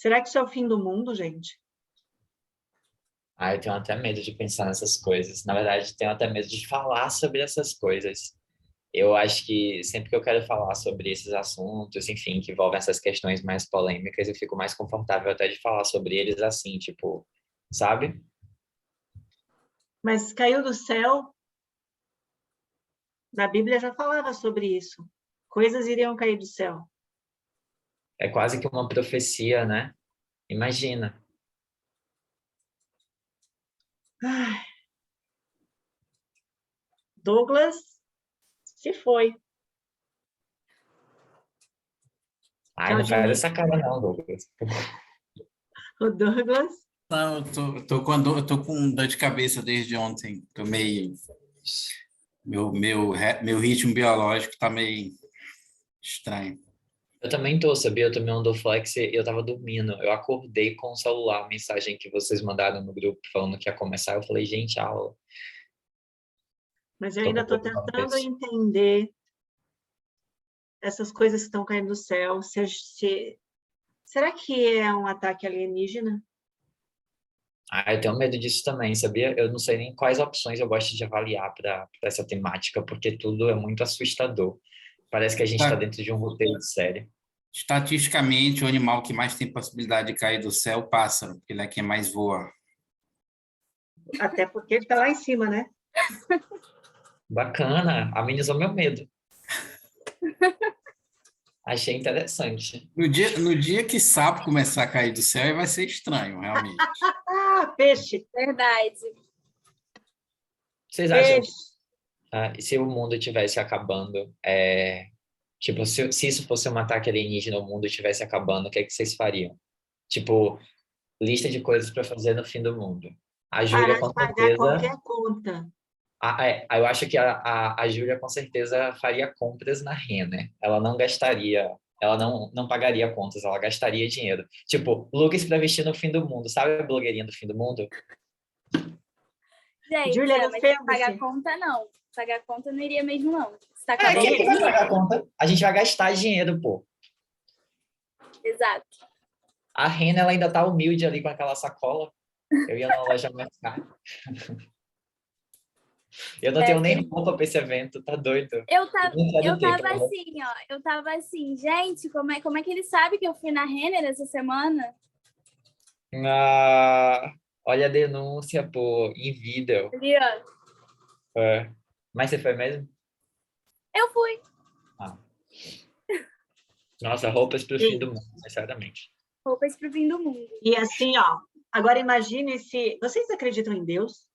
Será que isso é o fim do mundo, gente? Ah, eu tenho até medo de pensar nessas coisas. Na verdade, tenho até medo de falar sobre essas coisas. Eu acho que sempre que eu quero falar sobre esses assuntos, enfim, que envolvem essas questões mais polêmicas, eu fico mais confortável até de falar sobre eles assim, tipo, sabe? Mas caiu do céu, na Bíblia já falava sobre isso. Coisas iriam cair do céu. É quase que uma profecia, né? Imagina. Ai, Douglas se foi. Ai, Tchau, não faz Diniz. essa cara não, Douglas. O Douglas. Não, eu tô com dor de cabeça desde ontem. Tô meio. Meu ritmo biológico tá meio estranho. Eu também tô, sabia? Eu tomei um Dorflex e eu tava dormindo. Eu acordei com o celular, a mensagem que vocês mandaram no grupo falando que ia começar. Eu falei, gente, aula. Mas eu Tô com ainda um estou pouco de tentando cabeça. entender essas coisas que estão caindo do céu. Será que é um ataque alienígena? Ah, eu tenho medo disso também, sabia? Eu não sei nem quais opções eu gosto de avaliar para essa temática, porque tudo é muito assustador. Parece que a gente está Tá. dentro de um roteiro de série. Estatisticamente, o animal que mais tem possibilidade de cair do céu é o pássaro, porque ele é quem mais voa. Até porque ele está lá em cima, né? Bacana, amenizou meu medo. Achei interessante. No dia que sapo começar a cair do céu, aí vai ser estranho, realmente. Ah, peixe, Verdade. Vocês acham que peixe. se o mundo estivesse acabando, tipo, se isso fosse um ataque alienígena, o mundo estivesse acabando, o que é que vocês fariam? Tipo, lista de coisas para fazer no fim do mundo. A Júlia, Parar com de pagar certeza. qualquer conta. Eu acho que a Júlia com certeza faria compras na Renner. Ela não gastaria, ela não pagaria contas, ela gastaria dinheiro. Tipo, looks para vestir no fim do mundo. Sabe a blogueirinha do fim do mundo? Gente, Júlia, mas pagar defenda-se. conta, não. Pagar conta não iria mesmo, não. Se tá Quem é acabando que vai pagar a conta? A gente vai gastar dinheiro, pô. Exato. A Renner, ela ainda tá humilde ali com aquela sacola. Eu ia na loja mais cara. Eu não tenho nem roupa para esse evento, tá doido? Eu tava Cara. assim, ó. Eu tava assim, gente, como é que ele sabe que eu fui na Renner essa semana? Ah, olha a denúncia, pô, em vídeo. Ali, ó. É. Mas você foi mesmo? Eu fui. Ah. Nossa, roupas pro fim do mundo, sinceramente. Roupas pro fim do mundo. E assim, ó, agora imagine se... Vocês acreditam em Deus?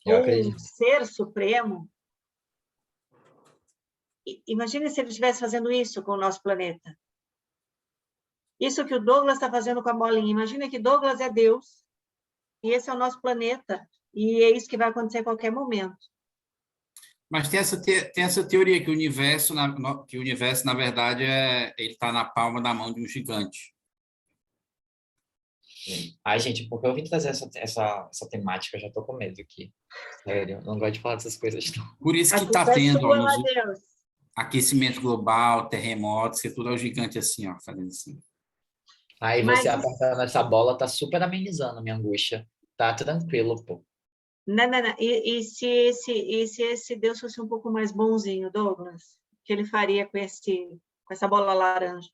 Eu Ou um acredito. ser supremo? Imagine se ele estivesse fazendo isso com o nosso planeta. Isso que o Douglas está fazendo com a bolinha. Imagina que Douglas é Deus, e esse é o nosso planeta, e é isso que vai acontecer a qualquer momento. Mas tem essa teoria que o universo, na verdade, ele está na palma da mão de um gigante. Ai, gente, porque eu vim trazer essa temática, eu já tô com medo aqui. Sério, eu não gosto de falar dessas coisas, não. Por isso A que está culpa é tendo ó, sua, Deus. aquecimento global, terremotos, que tudo é o gigante assim, ó, fazendo assim. Aí Mas você apertando essa bola, tá super amenizando a minha angústia. Tá tranquilo, pô. não. E se esse Deus fosse um pouco mais bonzinho, Douglas? O que ele faria com essa bola laranja?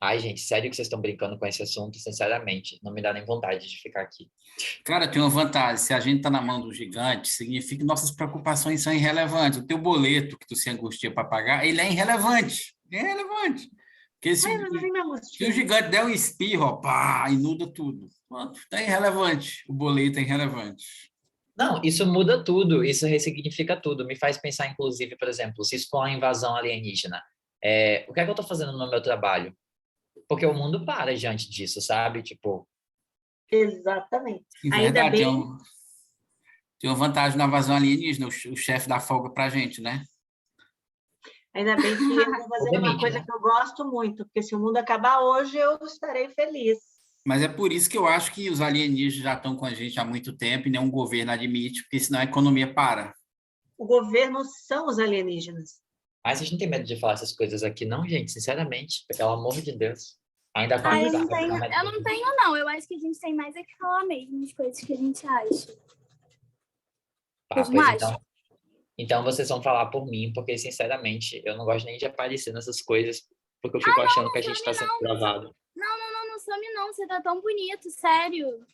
Ai, gente, sério que vocês estão brincando com esse assunto? Sinceramente, não me dá nem vontade de ficar aqui. Cara, tem uma vantagem. Se a gente está na mão do gigante, significa que nossas preocupações são irrelevantes. O teu boleto que tu se angustia para pagar, ele é irrelevante. É irrelevante. Porque se, Ai, eu não me se angustia. o gigante der um espirro, ó, pá, inunda tudo. Pronto, tá irrelevante. O boleto é irrelevante. Não, isso muda tudo, isso ressignifica tudo. Me faz pensar, inclusive, por exemplo, se isso for uma invasão alienígena, o que é que eu estou fazendo no meu trabalho? Porque o mundo para diante disso, sabe? Tipo, Exatamente. Em Ainda verdade, bem, tem uma vantagem na invasão alienígena, o chefe dá folga pra gente, né? ainda bem que eu estou fazendo uma demite, coisa né? que eu gosto muito, porque se o mundo acabar hoje, eu estarei feliz. Mas é por isso que eu acho que os alienígenas já estão com a gente há muito tempo e nenhum governo admite, porque senão a economia para. O governo são os alienígenas. Mas a gente não tem medo de falar essas coisas aqui, não, gente, sinceramente, pelo amor de Deus. Ainda com Ah, eu amizade. não tenho, não. Eu acho que a gente tem mais é que falar mesmo as coisas que a gente acha. Tá, Vocês não pois acham? então vocês vão falar por mim, porque, sinceramente, eu não gosto nem de aparecer nessas coisas, porque eu fico achando que a gente está sendo gravado. Não some não. Você tá tão bonito, sério.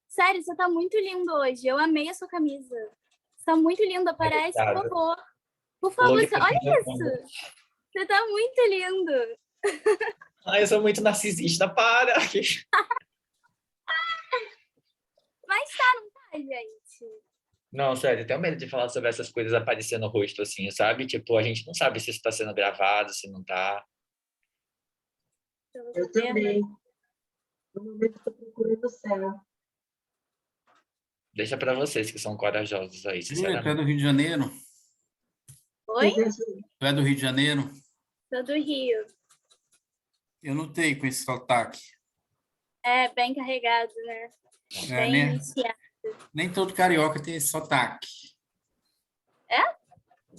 Sério, você tá muito lindo hoje. Eu amei a sua camisa. Você tá muito lindo, aparece, por Obrigado. favor. Por favor, Look olha pra isso. Você tá muito lindo. Ai, eu sou muito narcisista, para! Mas tá, não tá, gente? Não, sério, eu tenho medo de falar sobre essas coisas aparecendo no rosto, assim, sabe? Tipo, a gente não sabe se isso tá sendo gravado, se não tá. Eu também. No momento estou procurando o céu. Deixa pra vocês que são corajosos aí, Júlia, tu é sinceramente. do Rio de Janeiro? Oi? Tu é do Rio de Janeiro? Sou do Rio. Eu notei com esse sotaque. É, bem carregado, né? É, Bem né? iniciado. Nem todo carioca tem esse sotaque.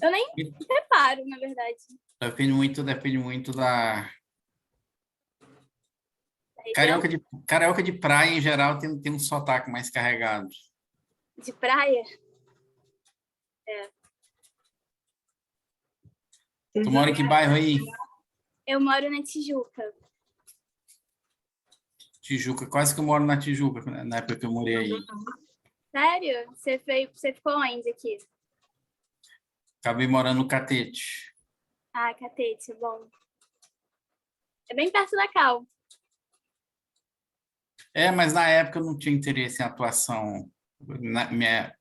Eu nem reparo, na verdade. Depende muito da... Região Carioca de praia, em geral, tem um sotaque mais carregado. de praia. Tu mora em que bairro aí? Eu moro na Tijuca. Tijuca. Quase que eu moro na Tijuca, na época que eu morei aí. Sério? Você ficou onde aqui? Acabei morando no Catete. Ah, Catete, bom. É bem perto da Cal. Mas na época eu não tinha interesse em atuação.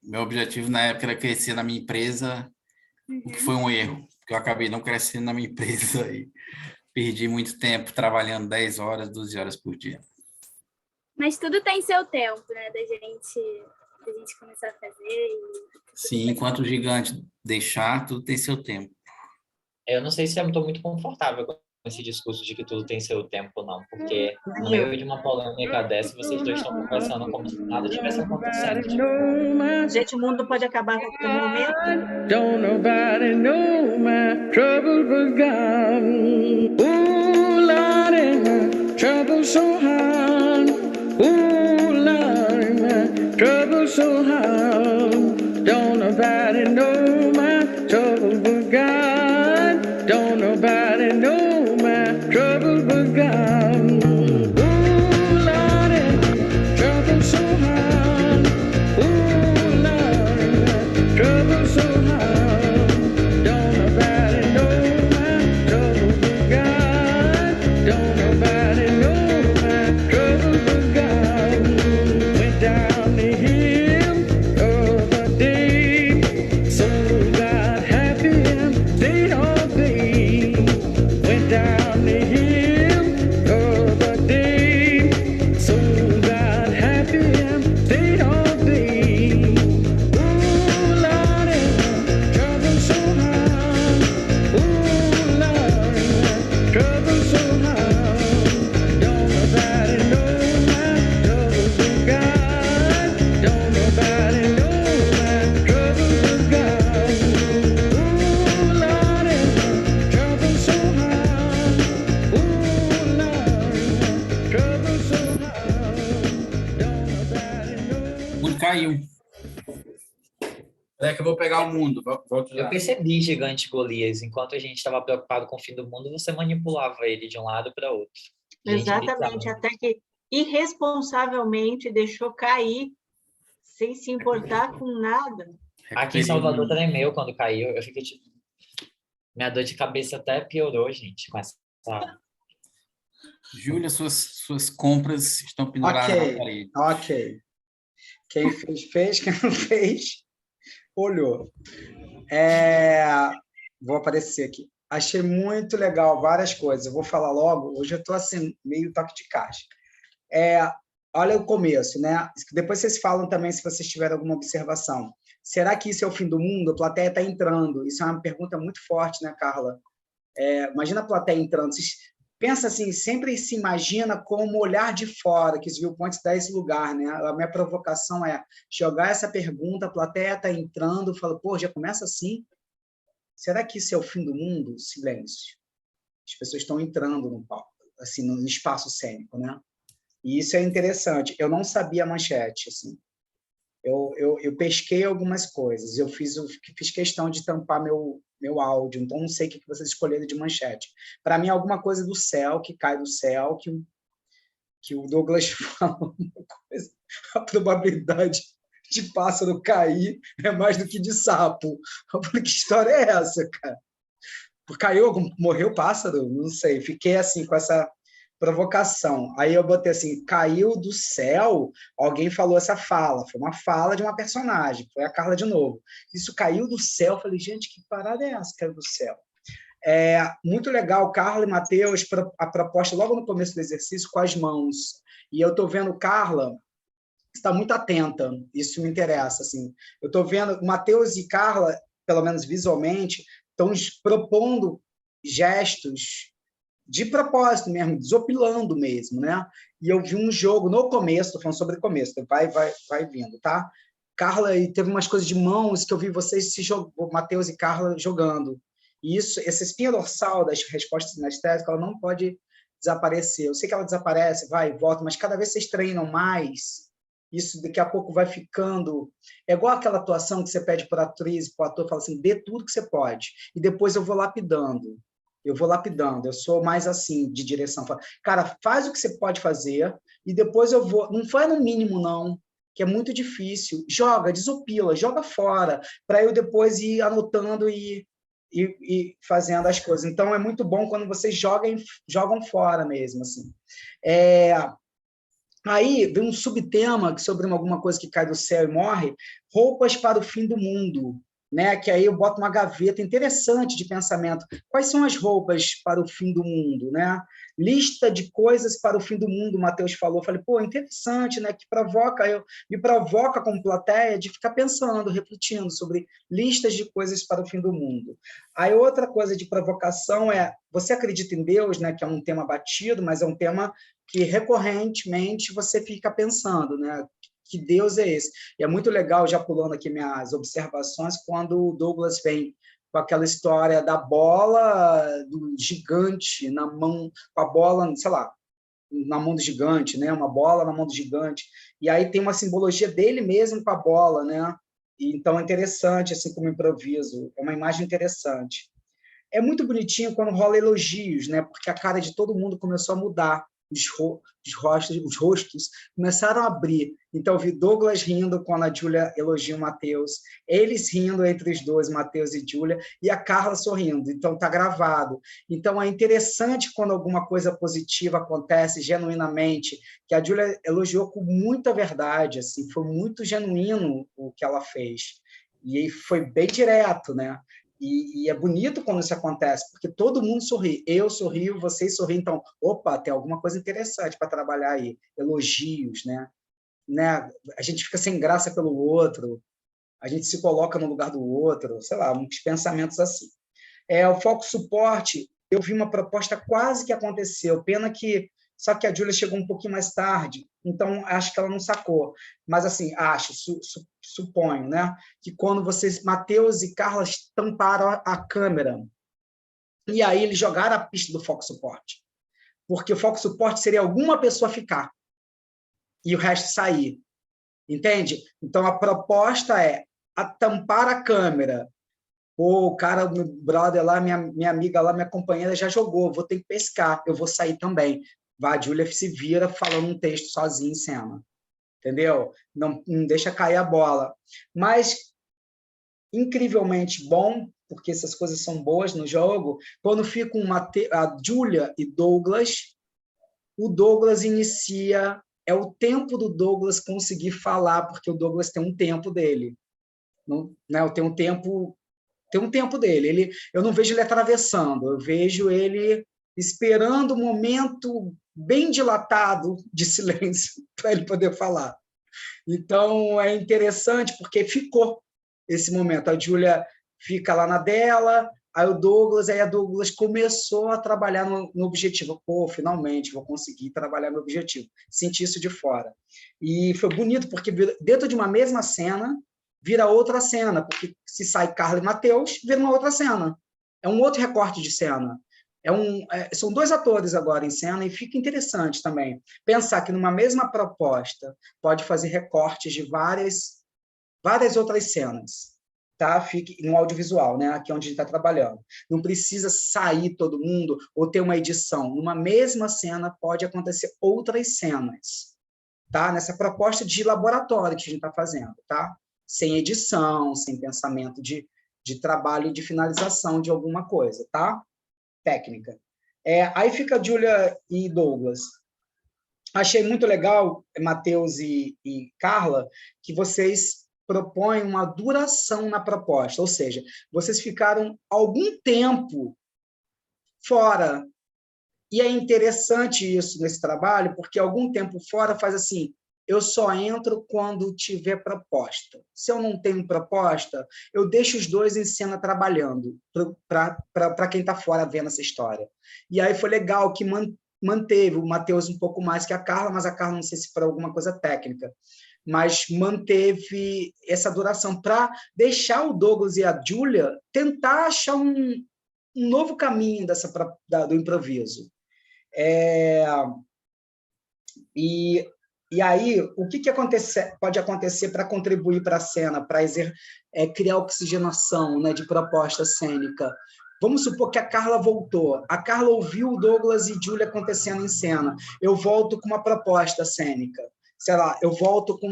Meu objetivo na época era crescer na minha empresa, o que foi um erro, porque eu acabei não crescendo na minha empresa e perdi muito tempo trabalhando 10 horas, 12 horas por dia. Mas tudo tem seu tempo, né? Da gente começar a fazer. Sim, enquanto o gigante deixar, tudo tem seu tempo. Eu não sei se eu estou muito confortável com esse discurso de que tudo tem seu tempo, não, porque no meio de uma polêmica dessa, vocês dois estão conversando como se nada tivesse acontecendo. Gente, o mundo pode acabar a qualquer momento. Don't nobody know my trouble was gone. Ooh, Lordy, my trouble so hard. Ooh, Lordy, my trouble so hard. Don't nobody know my trouble was gone. Don't nobody know my trouble was gone. Ooh, Lordy, trouble so hard. Ooh, Lordy, my trouble so hard. Don't nobody know my trouble was gone. Don't nobody know my trouble was gone. Went down the hill of a day, so got happy and stayed all day. Went down the hill of a day, so got happy and stayed all day. Ooh, Lordy, trouble so hard. Ooh, Lordy, trouble so hard. Don't nobody know my trouble was gone. Don't nobody know my trouble was gone. Ooh, Lordy, trouble so hard. Ooh, Lordy, trouble so hard. Don't nobody know. O mundo caiu. É que eu vou pegar o mundo. Volto já. Eu percebi, gigante Golias, enquanto a gente estava preocupado com o fim do mundo, você manipulava ele de um lado para outro. Gente, Exatamente, bizarro. até que irresponsavelmente deixou cair, sem se importar com nada. Aqui em Salvador tremeu quando caiu. Eu fiquei tipo. Minha dor de cabeça até piorou, gente, com essa. Júlia, suas compras estão penduradas na parede. Ok. Quem fez, quem não fez, olhou. Vou aparecer aqui. Achei muito legal várias coisas. Eu vou falar logo. Hoje eu estou assim, meio toque de caixa. Olha o começo, né? Depois vocês falam também se vocês tiverem alguma observação. Será que isso é o fim do mundo? A plateia está entrando. Isso é uma pergunta muito forte, né, Carla? Imagina a plateia entrando. Vocês pensa assim, sempre se imagina como olhar de fora, que os viewpoints dá esse lugar, né? A minha provocação é jogar essa pergunta, a plateia está entrando, fala, pô, já começa assim? será que isso é o fim do mundo? Silêncio. As pessoas estão entrando no palco, assim, no espaço cênico, né? E isso é interessante. Eu não sabia a manchete, assim. Eu pesquei algumas coisas. Eu fiz questão de tampar meu áudio, então não sei o que vocês escolheram de manchete. Para mim, é alguma coisa do céu, que cai do céu, que o Douglas fala uma coisa, a probabilidade de pássaro cair é mais do que de sapo. Eu falei, que história é essa, cara? Caiu, morreu pássaro? Não sei. Fiquei assim com essa provocação. Aí eu botei assim, caiu do céu, alguém falou essa fala, foi uma fala de uma personagem, foi a Carla de novo. Isso caiu do céu, eu falei, gente, que parada é essa, caiu do céu? Muito legal, Carla e Matheus, a proposta logo no começo do exercício com as mãos. E eu estou vendo Carla está muito atenta, isso me interessa. Assim. Eu estou vendo Matheus e Carla, pelo menos visualmente, estão propondo gestos de propósito mesmo, desopilando mesmo, né? E eu vi um jogo no começo, estou falando sobre o começo, vai vindo, tá? Carla, e teve umas coisas de mãos que eu vi vocês Matheus e Carla jogando. E isso, essa espinha dorsal das respostas sinestésicas, ela não pode desaparecer. Eu sei que ela desaparece, vai e volta, mas cada vez vocês treinam mais, isso daqui a pouco vai ficando... É igual aquela atuação que você pede para a atriz, para o ator, fala assim, dê tudo que você pode, e depois eu vou lapidando. Eu sou mais assim, de direção. Cara, faz o que você pode fazer, e depois eu vou... Não foi no mínimo, não, que é muito difícil. Joga, desopila, joga fora, para eu depois ir anotando e fazendo as coisas. Então, é muito bom quando vocês jogam fora mesmo. Assim. Aí vem um subtema sobre alguma coisa que cai do céu e morre, roupas para o fim do mundo. Né? Que aí eu boto uma gaveta interessante de pensamento. Quais são as roupas para o fim do mundo? Né? Lista de coisas para o fim do mundo, o Matheus falou. Eu falei, pô, interessante, né? Que me provoca como plateia de ficar pensando, refletindo sobre listas de coisas para o fim do mundo. Aí outra coisa de provocação é, você acredita em Deus, né? Que é um tema batido, mas é um tema que recorrentemente você fica pensando, né? Que Deus é esse? E é muito legal, já pulando aqui minhas observações, quando o Douglas vem com aquela história da bola do gigante na mão, com a bola, sei lá, na mão do gigante, né? Uma bola na mão do gigante. E aí tem uma simbologia dele mesmo com a bola, né? E, então é interessante, assim como improviso. É uma imagem interessante. É muito bonitinho quando rola elogios, né? Porque a cara de todo mundo começou a mudar. Os rostos começaram a abrir. Então, eu vi Douglas rindo quando a Júlia elogia o Matheus, eles rindo entre os dois, Matheus e Júlia, e a Carla sorrindo. Então, está gravado. Então, é interessante quando alguma coisa positiva acontece genuinamente, que a Júlia elogiou com muita verdade, assim, foi muito genuíno o que ela fez. E foi bem direto, né? E é bonito quando isso acontece, porque todo mundo sorri. Eu sorrio, vocês sorriem. Então, opa, tem alguma coisa interessante para trabalhar aí. Elogios, né? A gente fica sem graça pelo outro, a gente se coloca no lugar do outro, sei lá, uns pensamentos assim. O foco suporte, eu vi uma proposta quase que aconteceu, pena que só que a Júlia chegou um pouquinho mais tarde, então acho que ela não sacou. Mas, assim, suponho, né? Que quando Matheus e Carla tamparam a câmera, e aí eles jogaram a pista do foco suporte. Porque o foco suporte seria alguma pessoa ficar, e o resto sair. Entende? Então, a proposta é tampar a câmera. Pô, o cara, meu brother lá, minha amiga lá, minha companheira já jogou, vou ter que pescar, eu vou sair também. A Júlia se vira falando um texto sozinha em cena, entendeu? Não deixa cair a bola. Mas, incrivelmente bom, porque essas coisas são boas no jogo, quando fica a Júlia e Douglas, o Douglas inicia, é o tempo do Douglas conseguir falar, porque o Douglas tem um tempo dele. Não, né? Tem um tempo dele. Eu não vejo ele atravessando, eu vejo ele esperando o momento bem dilatado de silêncio para ele poder falar. Então, é interessante porque ficou esse momento. A Júlia fica lá na dela, aí a Douglas começou a trabalhar no objetivo. Pô, finalmente, vou conseguir trabalhar no objetivo. Senti isso de fora. E foi bonito, porque dentro de uma mesma cena, vira outra cena, porque se sai Carla e Matheus, vira uma outra cena. É um outro recorte de cena. São dois atores agora em cena, e fica interessante também pensar que numa mesma proposta pode fazer recortes de várias outras cenas, tá? Fique no audiovisual, né? Aqui onde a gente está trabalhando. Não precisa sair todo mundo ou ter uma edição. Numa mesma cena pode acontecer outras cenas, tá? Nessa proposta de laboratório que a gente está fazendo, tá? Sem edição, sem pensamento de trabalho de finalização de alguma coisa, tá? Técnica. Aí fica a Júlia e Douglas. Achei muito legal, Matheus e Carla, que vocês propõem uma duração na proposta, ou seja, vocês ficaram algum tempo fora. E é interessante isso nesse trabalho, porque algum tempo fora faz assim, eu só entro quando tiver proposta. Se eu não tenho proposta, eu deixo os dois em cena trabalhando, para quem está fora vendo essa história. E aí foi legal que manteve o Matheus um pouco mais que a Carla, mas a Carla não sei se por alguma coisa técnica, mas manteve essa duração para deixar o Douglas e a Júlia tentar achar um novo caminho do improviso. E aí, o que pode acontecer para contribuir para a cena, para criar oxigenação, né, de proposta cênica? Vamos supor que a Carla voltou. A Carla ouviu o Douglas e Júlia acontecendo em cena. Eu volto com uma proposta cênica. Sei lá, eu volto com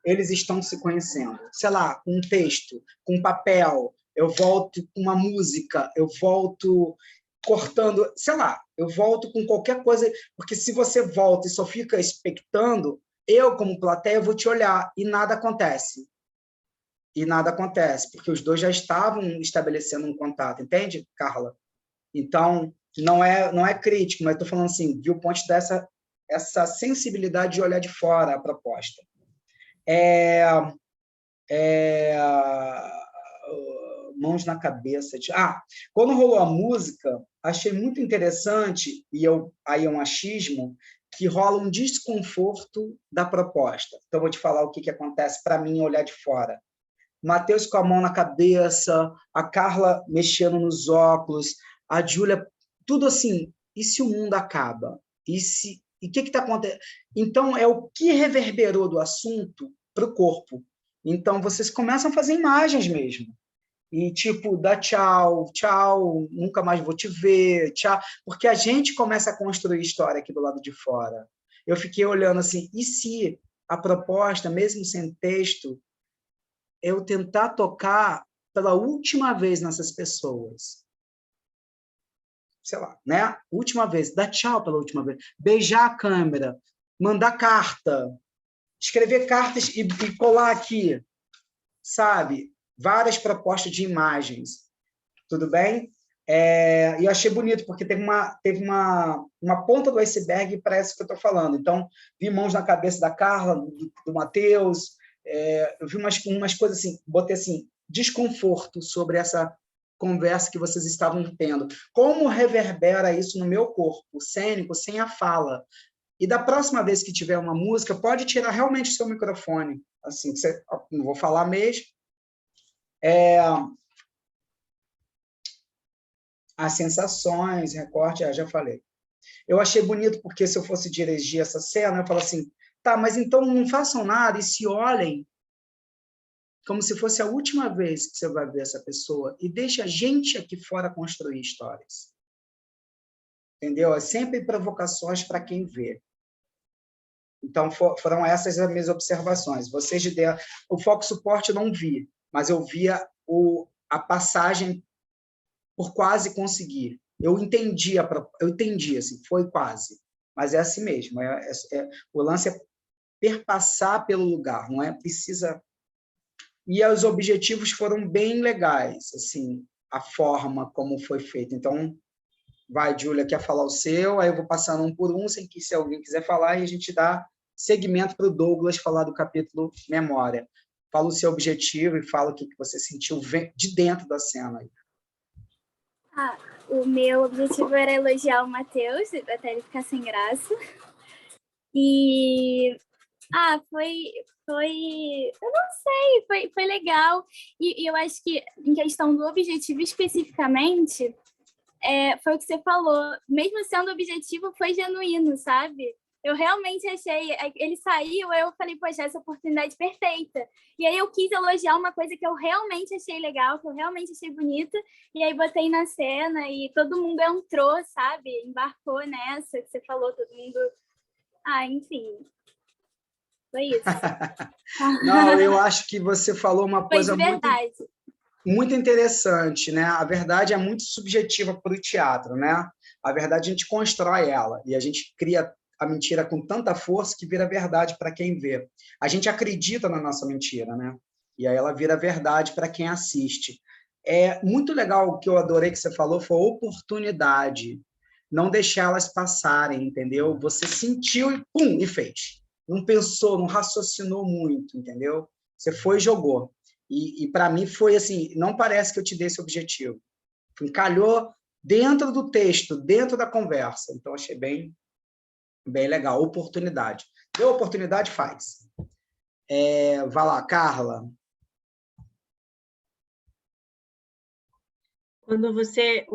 eles estão se conhecendo. Sei lá, com um texto, com um papel. Eu volto com uma música. Eu volto cortando, sei lá, eu volto com qualquer coisa, porque se você volta e só fica expectando, eu, como plateia, vou te olhar e nada acontece. E nada acontece, porque os dois já estavam estabelecendo um contato, entende, Carla? Então, não é crítico, mas estou falando assim, viu o ponto dessa sensibilidade de olhar de fora a proposta. Mãos na cabeça. Quando rolou a música, achei muito interessante, e aí é um achismo, que rola um desconforto da proposta. Então, vou te falar o que acontece para mim olhar de fora. Matheus com a mão na cabeça, a Carla mexendo nos óculos, a Júlia, tudo assim, e se o mundo acaba? E o que está acontecendo? Então, é o que reverberou do assunto para o corpo. Então, vocês começam a fazer imagens mesmo. E tipo, dá tchau, tchau, nunca mais vou te ver, tchau, porque a gente começa a construir história aqui do lado de fora. Eu fiquei olhando assim, e se a proposta, mesmo sem texto, eu tentar tocar pela última vez nessas pessoas? Sei lá, né? Última vez, dar tchau pela última vez, beijar a câmera, mandar carta, escrever cartas e colar aqui, sabe? Várias propostas de imagens, tudo bem? E eu achei bonito, porque teve uma ponta do iceberg para isso que eu estou falando. Então, vi mãos na cabeça da Carla, do Matheus, eu vi umas coisas assim, botei assim, desconforto sobre essa conversa que vocês estavam tendo. Como reverbera isso no meu corpo cênico, sem a fala? E da próxima vez que tiver uma música, pode tirar realmente o seu microfone. Assim, não vou falar mesmo. As sensações, recorte, já falei. Eu achei bonito, porque se eu fosse dirigir essa cena, eu falo assim, tá, mas então não façam nada e se olhem como se fosse a última vez que você vai ver essa pessoa e deixa a gente aqui fora construir histórias. Entendeu? É sempre provocações para quem vê. Então, foram essas as minhas observações. Vocês de dentro, o foco suporte eu não vi, mas eu via a passagem por quase conseguir. Eu entendi, assim, foi quase, mas é assim mesmo. O lance é perpassar pelo lugar, não é precisa. E os objetivos foram bem legais, assim, a forma como foi feito. Então, vai, Júlia, quer falar o seu, aí eu vou passando um por um, sem que se alguém quiser falar, e a gente dá segmento para o Douglas falar do capítulo Memória. Fala o seu objetivo e fala o que você sentiu de dentro da cena. O meu objetivo era elogiar o Matheus, até ele ficar sem graça. E Ah, eu não sei, foi legal. E eu acho que, em questão do objetivo especificamente, foi o que você falou. Mesmo sendo objetivo, foi genuíno, sabe? Eu realmente achei... Ele saiu, eu falei, poxa, essa oportunidade perfeita. E aí eu quis elogiar uma coisa que eu realmente achei legal, que eu realmente achei bonita, e aí botei na cena e todo mundo entrou, sabe? Embarcou nessa que você falou, todo mundo... Ah, enfim, foi isso. Não, eu acho que você falou uma Foi coisa de verdade. muito interessante, né? A verdade é muito subjetiva para o teatro, né? A verdade a gente constrói ela e a gente cria a mentira com tanta força que vira verdade para quem vê. A gente acredita na nossa mentira, né? E aí ela vira verdade para quem assiste. É muito legal, o que eu adorei que você falou foi oportunidade. Não deixar elas passarem, entendeu? Você sentiu e pum, e fez. Não pensou, não raciocinou muito, entendeu? Você foi e jogou. E para mim foi assim, não parece que eu te dei esse objetivo. Encalhou dentro do texto, dentro da conversa. Então, achei bem legal. Oportunidade. Deu oportunidade, faz. Vai lá, Carla. Quando você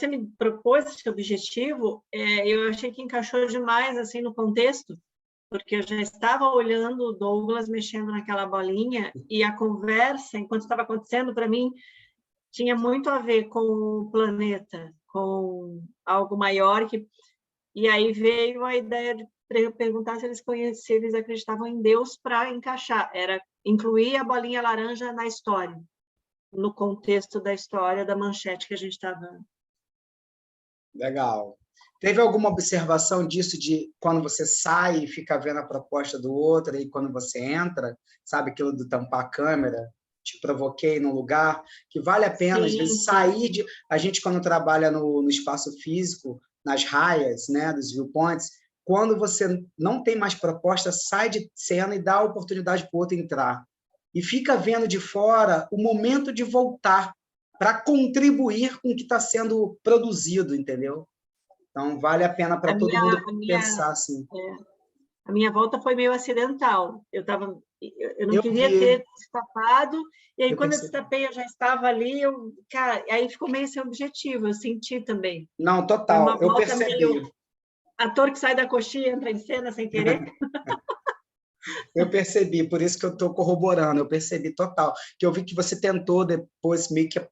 me propôs esse objetivo, eu achei que encaixou demais assim no contexto, porque eu já estava olhando o Douglas mexendo naquela bolinha e a conversa, enquanto estava acontecendo, para mim, tinha muito a ver com o planeta, com algo maior. E aí veio a ideia de perguntar se eles acreditavam em Deus para encaixar, era incluir a bolinha laranja na história, no contexto da história da manchete que a gente estava... Legal. Teve alguma observação disso de quando você sai e fica vendo a proposta do outro e quando você entra, sabe aquilo do tampar a câmera? Te provoquei num lugar que vale a pena, às vezes, sair de... A gente, quando trabalha no espaço físico, nas raias, né, dos viewpoints, quando você não tem mais proposta, sai de cena e dá a oportunidade para o outro entrar. E fica vendo de fora o momento de voltar para contribuir com o que está sendo produzido, entendeu? Então, vale a pena para todo mundo pensar assim. A minha volta foi meio acidental. Eu não queria ter destapado, e aí, quando eu destapei, eu já estava ali, cara, aí ficou meio sem objetivo, eu senti também. Não, total, eu percebi. Meio... Ator que sai da coxinha, entra em cena sem querer. Eu percebi, por isso que eu estou corroborando, eu percebi total. Que eu vi que você tentou depois meio que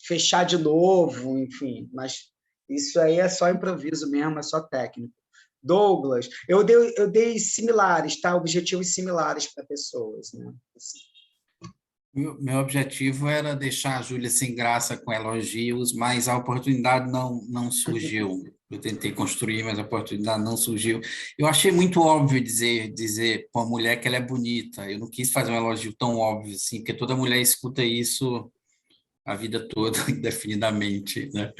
fechar de novo, enfim, mas isso aí é só improviso mesmo, é só técnico. Douglas, eu dei similares, tá? Objetivos similares para pessoas, né? Assim. Meu objetivo era deixar a Júlia sem graça com elogios, mas a oportunidade não surgiu. Eu tentei construir, mas a oportunidade não surgiu. Eu achei muito óbvio dizer para uma mulher que ela é bonita. Eu não quis fazer um elogio tão óbvio assim, porque toda mulher escuta isso a vida toda, indefinidamente, né?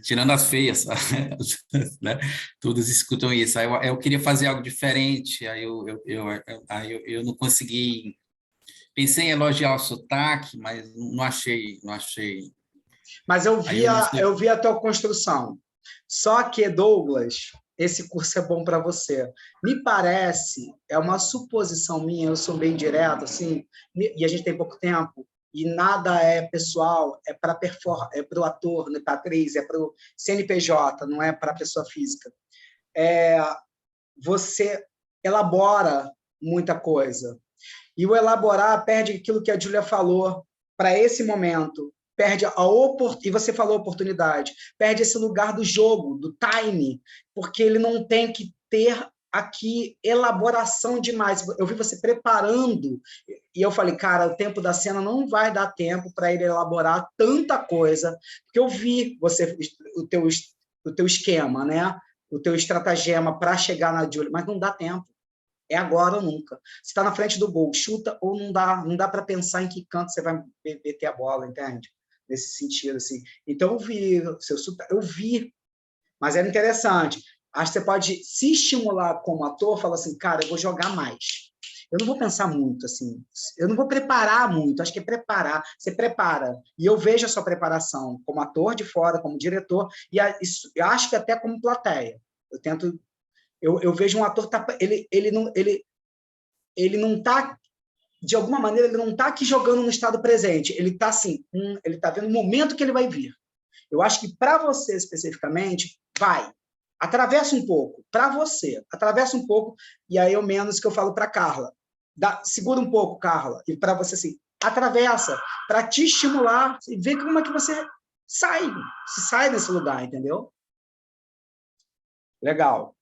Tirando as feias, né? Todos escutam isso. Aí eu queria fazer algo diferente, aí eu não consegui. Pensei em elogiar o sotaque, mas não achei. Mas eu vi a tua construção. Só que, Douglas, esse curso é bom para você. Me parece, é uma suposição minha, eu sou bem direto, assim, e a gente tem pouco tempo, e nada é pessoal, é para o ator, né, para a atriz, é para o CNPJ, não é para a pessoa física. Você elabora muita coisa. E o elaborar perde aquilo que a Júlia falou para esse momento, perde e você falou oportunidade, perde esse lugar do jogo, do time, porque ele não tem que ter aqui elaboração demais. Eu vi você preparando e eu falei, cara, o tempo da cena não vai dar tempo para ele elaborar tanta coisa, porque eu vi o teu esquema, né? O teu estratagema para chegar na Júlia, mas não dá tempo. É agora ou nunca. Você está na frente do gol, chuta ou não dá para pensar em que canto você vai meter a bola, entende? Nesse sentido, assim. Então, eu vi, mas era interessante. Acho que você pode se estimular como ator, falar assim, cara, eu vou jogar mais. Eu não vou pensar muito, assim. Eu não vou preparar muito, acho que é preparar. Você prepara. E eu vejo a sua preparação como ator de fora, como diretor, e eu acho que até como plateia. Eu tento Eu vejo um ator, ele não está, de alguma maneira, ele não está aqui jogando no estado presente, ele está assim, ele está vendo o momento que ele vai vir. Eu acho que para você especificamente, atravessa um pouco, para você, atravessa um pouco, e aí eu menos que eu falo para Carla. Segura um pouco, Carla, e para você assim, atravessa, para te estimular e ver como é que você se sai desse lugar, entendeu? Legal.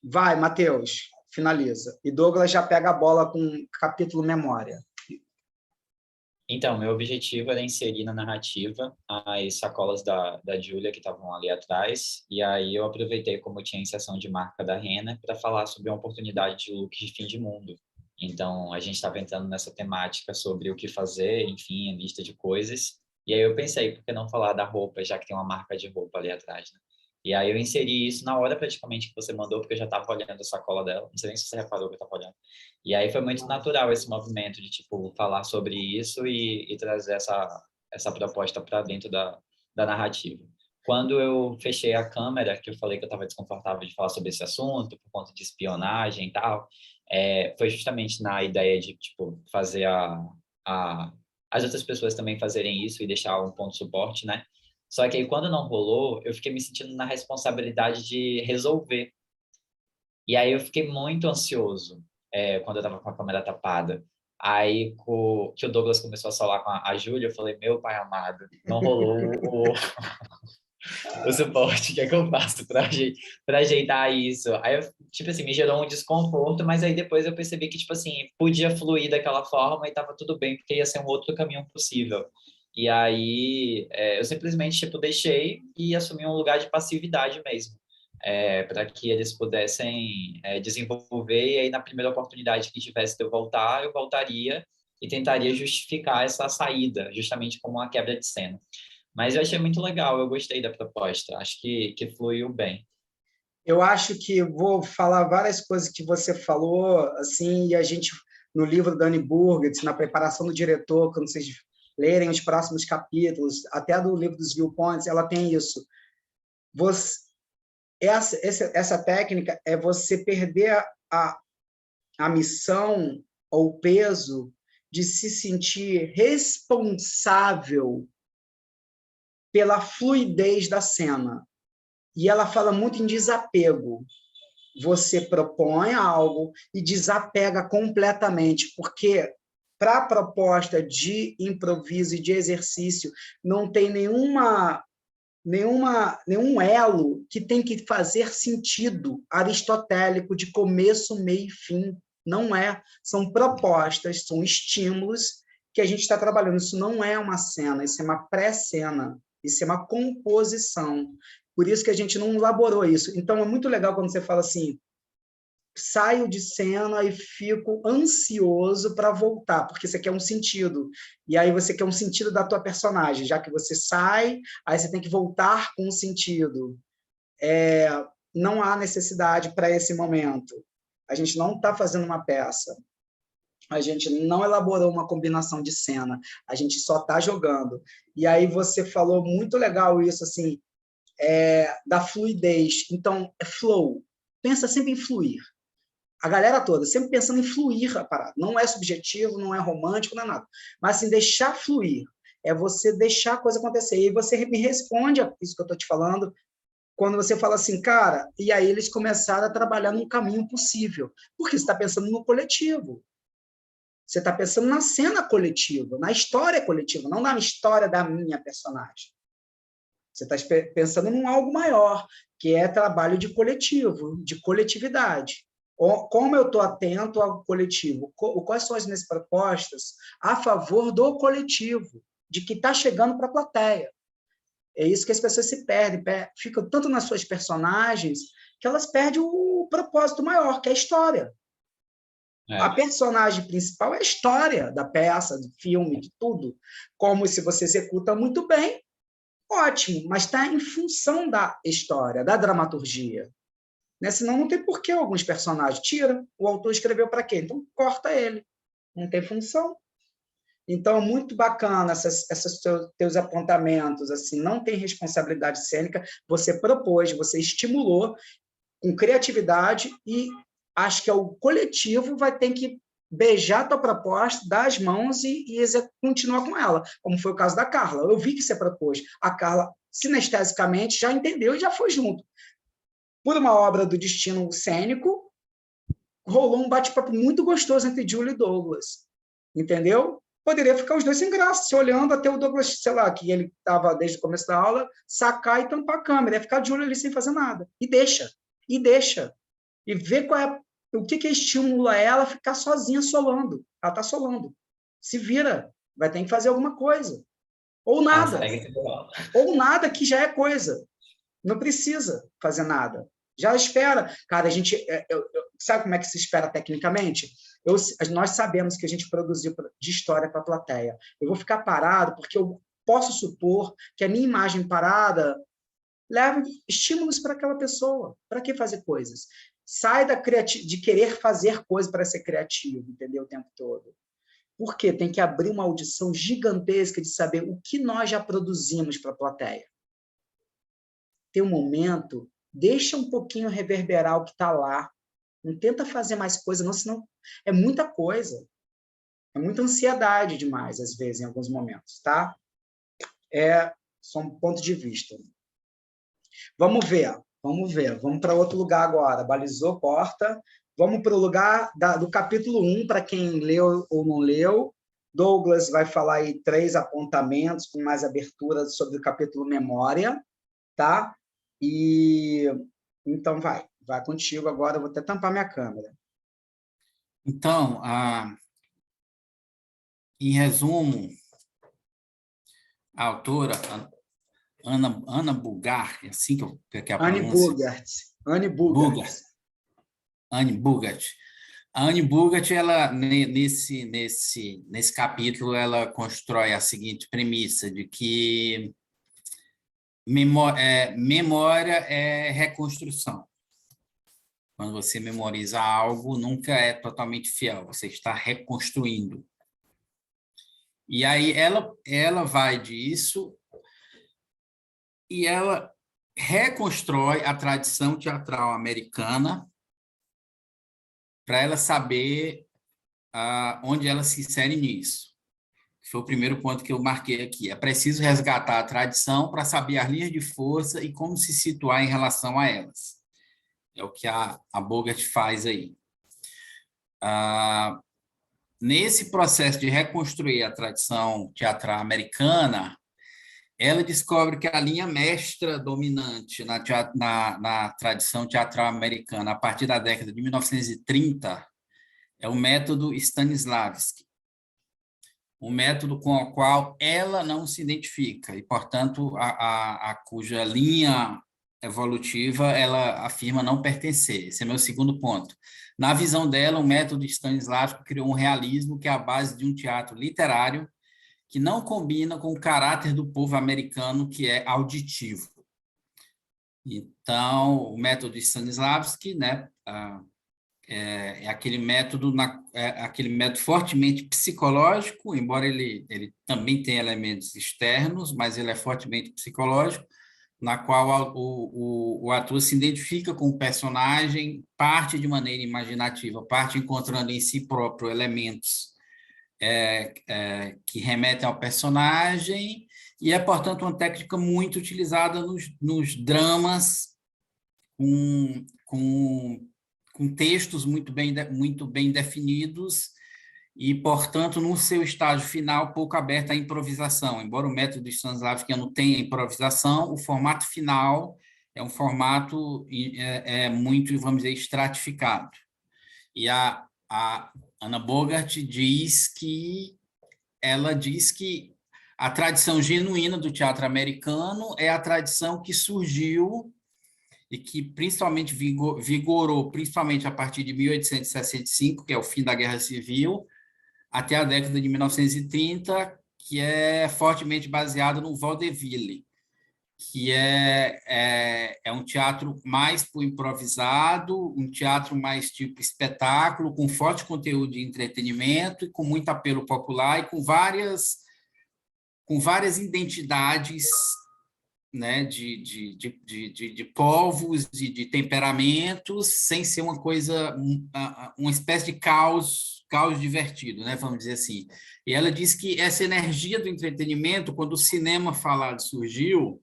Vai, Matheus, finaliza. E Douglas já pega a bola com o capítulo memória. Então, meu objetivo era inserir na narrativa as sacolas da Júlia que estavam ali atrás, e aí eu aproveitei, como tinha a inserção de marca da Renner, para falar sobre uma oportunidade de look de fim de mundo. Então, a gente estava entrando nessa temática sobre o que fazer, enfim, a lista de coisas, e aí eu pensei, por que não falar da roupa, já que tem uma marca de roupa ali atrás, né? E aí eu inseri isso na hora praticamente que você mandou, porque eu já estava olhando a sacola dela, não sei nem se você reparou que eu estava olhando. E aí foi muito natural esse movimento de, tipo, falar sobre isso e trazer essa proposta para dentro da narrativa. Quando eu fechei a câmera, que eu falei que eu estava desconfortável de falar sobre esse assunto, por conta de espionagem e tal, foi justamente na ideia de, tipo, fazer as outras pessoas também fazerem isso e deixar um ponto de suporte, né? Só que aí, quando não rolou, eu fiquei me sentindo na responsabilidade de resolver. E aí eu fiquei muito ansioso quando eu estava com a câmera tapada. Aí, que o Douglas começou a falar com a Júlia, eu falei, meu pai amado, não rolou o suporte, o que é que eu faço para ajeitar isso? Aí, tipo assim, me gerou um desconforto, mas aí depois eu percebi que, tipo assim, podia fluir daquela forma e estava tudo bem, porque ia ser um outro caminho possível. E aí, eu simplesmente, tipo, deixei e assumi um lugar de passividade mesmo, para que eles pudessem desenvolver, e aí na primeira oportunidade que tivesse de eu voltaria e tentaria justificar essa saída, justamente como uma quebra de cena. Mas eu achei muito legal, eu gostei da proposta, acho que fluiu bem. Eu acho que vou falar várias coisas que você falou, assim, e a gente, no livro da Annie Burgett, na preparação do diretor, quando vocês lerem os próximos capítulos, até do livro dos Viewpoints, ela tem isso. Essa técnica é você perder a missão ou o peso de se sentir responsável pela fluidez da cena. E ela fala muito em desapego. Você propõe algo e desapega completamente, porque para a proposta de improviso e de exercício não tem nenhum elo que tem que fazer sentido aristotélico de começo, meio e fim. Não é. São propostas, são estímulos que a gente está trabalhando. Isso não é uma cena, isso é uma pré-cena, isso é uma composição. Por isso que a gente não elaborou isso. Então, é muito legal quando você fala assim, saio de cena e fico ansioso para voltar, porque você quer um sentido. E aí você quer um sentido da tua personagem, já que você sai, aí você tem que voltar com um sentido. Não há necessidade para esse momento. A gente não está fazendo uma peça. A gente não elaborou uma combinação de cena. A gente só está jogando. E aí você falou muito legal isso, assim, da fluidez. Então, é flow. Pensa sempre em fluir. A galera toda, sempre pensando em fluir a parada. Não é subjetivo, não é romântico, não é nada. Mas, assim, deixar fluir. É você deixar a coisa acontecer. E você me responde a isso que eu estou te falando, quando você fala assim, cara, e aí eles começaram a trabalhar num caminho possível. Porque você está pensando no coletivo. Você está pensando na cena coletiva, na história coletiva, não na história da minha personagem. Você está pensando em algo maior, que é trabalho de coletivo, de coletividade. Como eu estou atento ao coletivo? Quais são as minhas propostas a favor do coletivo, de que está chegando para a plateia? É isso que as pessoas se perdem, ficam tanto nas suas personagens que elas perdem o propósito maior, que é a história. A personagem principal é a história da peça, do filme, de tudo. Como se você executa muito bem, ótimo, mas está em função da história, da dramaturgia. Né? Senão não tem porquê alguns personagens. Tira, o autor escreveu para quê? Então corta ele. Não tem função. Então, muito bacana esses teus apontamentos. Assim, não tem responsabilidade cênica, você propôs, você estimulou, com criatividade e acho que o coletivo vai ter que beijar a tua proposta, dar as mãos e continuar com ela, como foi o caso da Carla. Eu vi que você propôs. A Carla, sinestesicamente, já entendeu e já foi junto. Por uma obra do destino cênico, rolou um bate-papo muito gostoso entre Júlio e Douglas. Entendeu? Poderia ficar os dois sem graça, se olhando até o Douglas, sei lá, que ele estava desde o começo da aula, sacar e tampar a câmera. Ia ficar Júlio ali sem fazer nada. E deixa. E vê o que estimula ela a ficar sozinha solando. Ela está solando. Se vira. Vai ter que fazer alguma coisa. Ou nada. Ou nada, que já é coisa. Não precisa fazer nada. Já espera. Cara, a gente... sabe como é que se espera tecnicamente? Nós sabemos que a gente produziu de história para a plateia. Eu vou ficar parado porque eu posso supor que a minha imagem parada leva estímulos para aquela pessoa. Para que fazer coisas? Sai de querer fazer coisas para ser criativo, entendeu? O tempo todo. Por quê? Tem que abrir uma audição gigantesca de saber o que nós já produzimos para a plateia. Tem um momento, deixa um pouquinho reverberar o que está lá. Não tenta fazer mais coisa, não, senão é muita coisa. É muita ansiedade demais, às vezes, em alguns momentos, tá? É só um ponto de vista. Vamos ver. Vamos para outro lugar agora. Balizou, corta. Vamos para o lugar do capítulo 1, para quem leu ou não leu. Douglas vai falar aí 3 apontamentos com mais abertura sobre o capítulo Memória, tá? Então, vai contigo agora. Eu vou até tampar minha câmera. Então, em resumo, a autora... Ana Bugart, é assim que é a pronúncia? Anne Bugart. A Anne Bugart, ela, nesse capítulo, ela constrói a seguinte premissa, de que memória é reconstrução. Quando você memoriza algo, nunca é totalmente fiel, você está reconstruindo. E aí ela vai disso e ela reconstrói a tradição teatral americana para ela saber onde ela se insere nisso. Foi o primeiro ponto que eu marquei aqui. É preciso resgatar a tradição para saber as linhas de força e como se situar em relação a elas. É o que a Bogart faz aí. Nesse processo de reconstruir a tradição teatral americana, ela descobre que a linha mestra dominante na tradição teatral americana, a partir da década de 1930, é o método Stanislavski, um método com o qual ela não se identifica, e, portanto, cuja linha evolutiva ela afirma não pertencer. Esse é meu segundo ponto. Na visão dela, o método Stanislavski criou um realismo que é a base de um teatro literário que não combina com o caráter do povo americano, que é auditivo. Então, o método de Stanislavski, né, é aquele método fortemente psicológico, embora ele também tenha elementos externos, mas ele é fortemente psicológico, na qual o ator se identifica com o personagem, parte de maneira imaginativa, parte encontrando em si próprio elementos que remetem ao personagem, e é, portanto, uma técnica muito utilizada nos dramas, com textos muito bem definidos, e, portanto, no seu estágio final, pouco aberto à improvisação. Embora o método de Stanislavski não tenha improvisação, o formato final é um formato muito, vamos dizer, estratificado. E a Anna Bogart diz que a tradição genuína do teatro americano é a tradição que surgiu e que principalmente vigorou, principalmente a partir de 1865, que é o fim da Guerra Civil, até a década de 1930, que é fortemente baseado no vaudeville, que é um teatro mais para o improvisado, um teatro mais tipo espetáculo, com forte conteúdo de entretenimento e com muito apelo popular e com várias identidades né, de povos e de temperamentos, sem ser uma coisa, uma espécie de caos divertido, né, vamos dizer assim. E ela diz que essa energia do entretenimento, quando o cinema falado surgiu,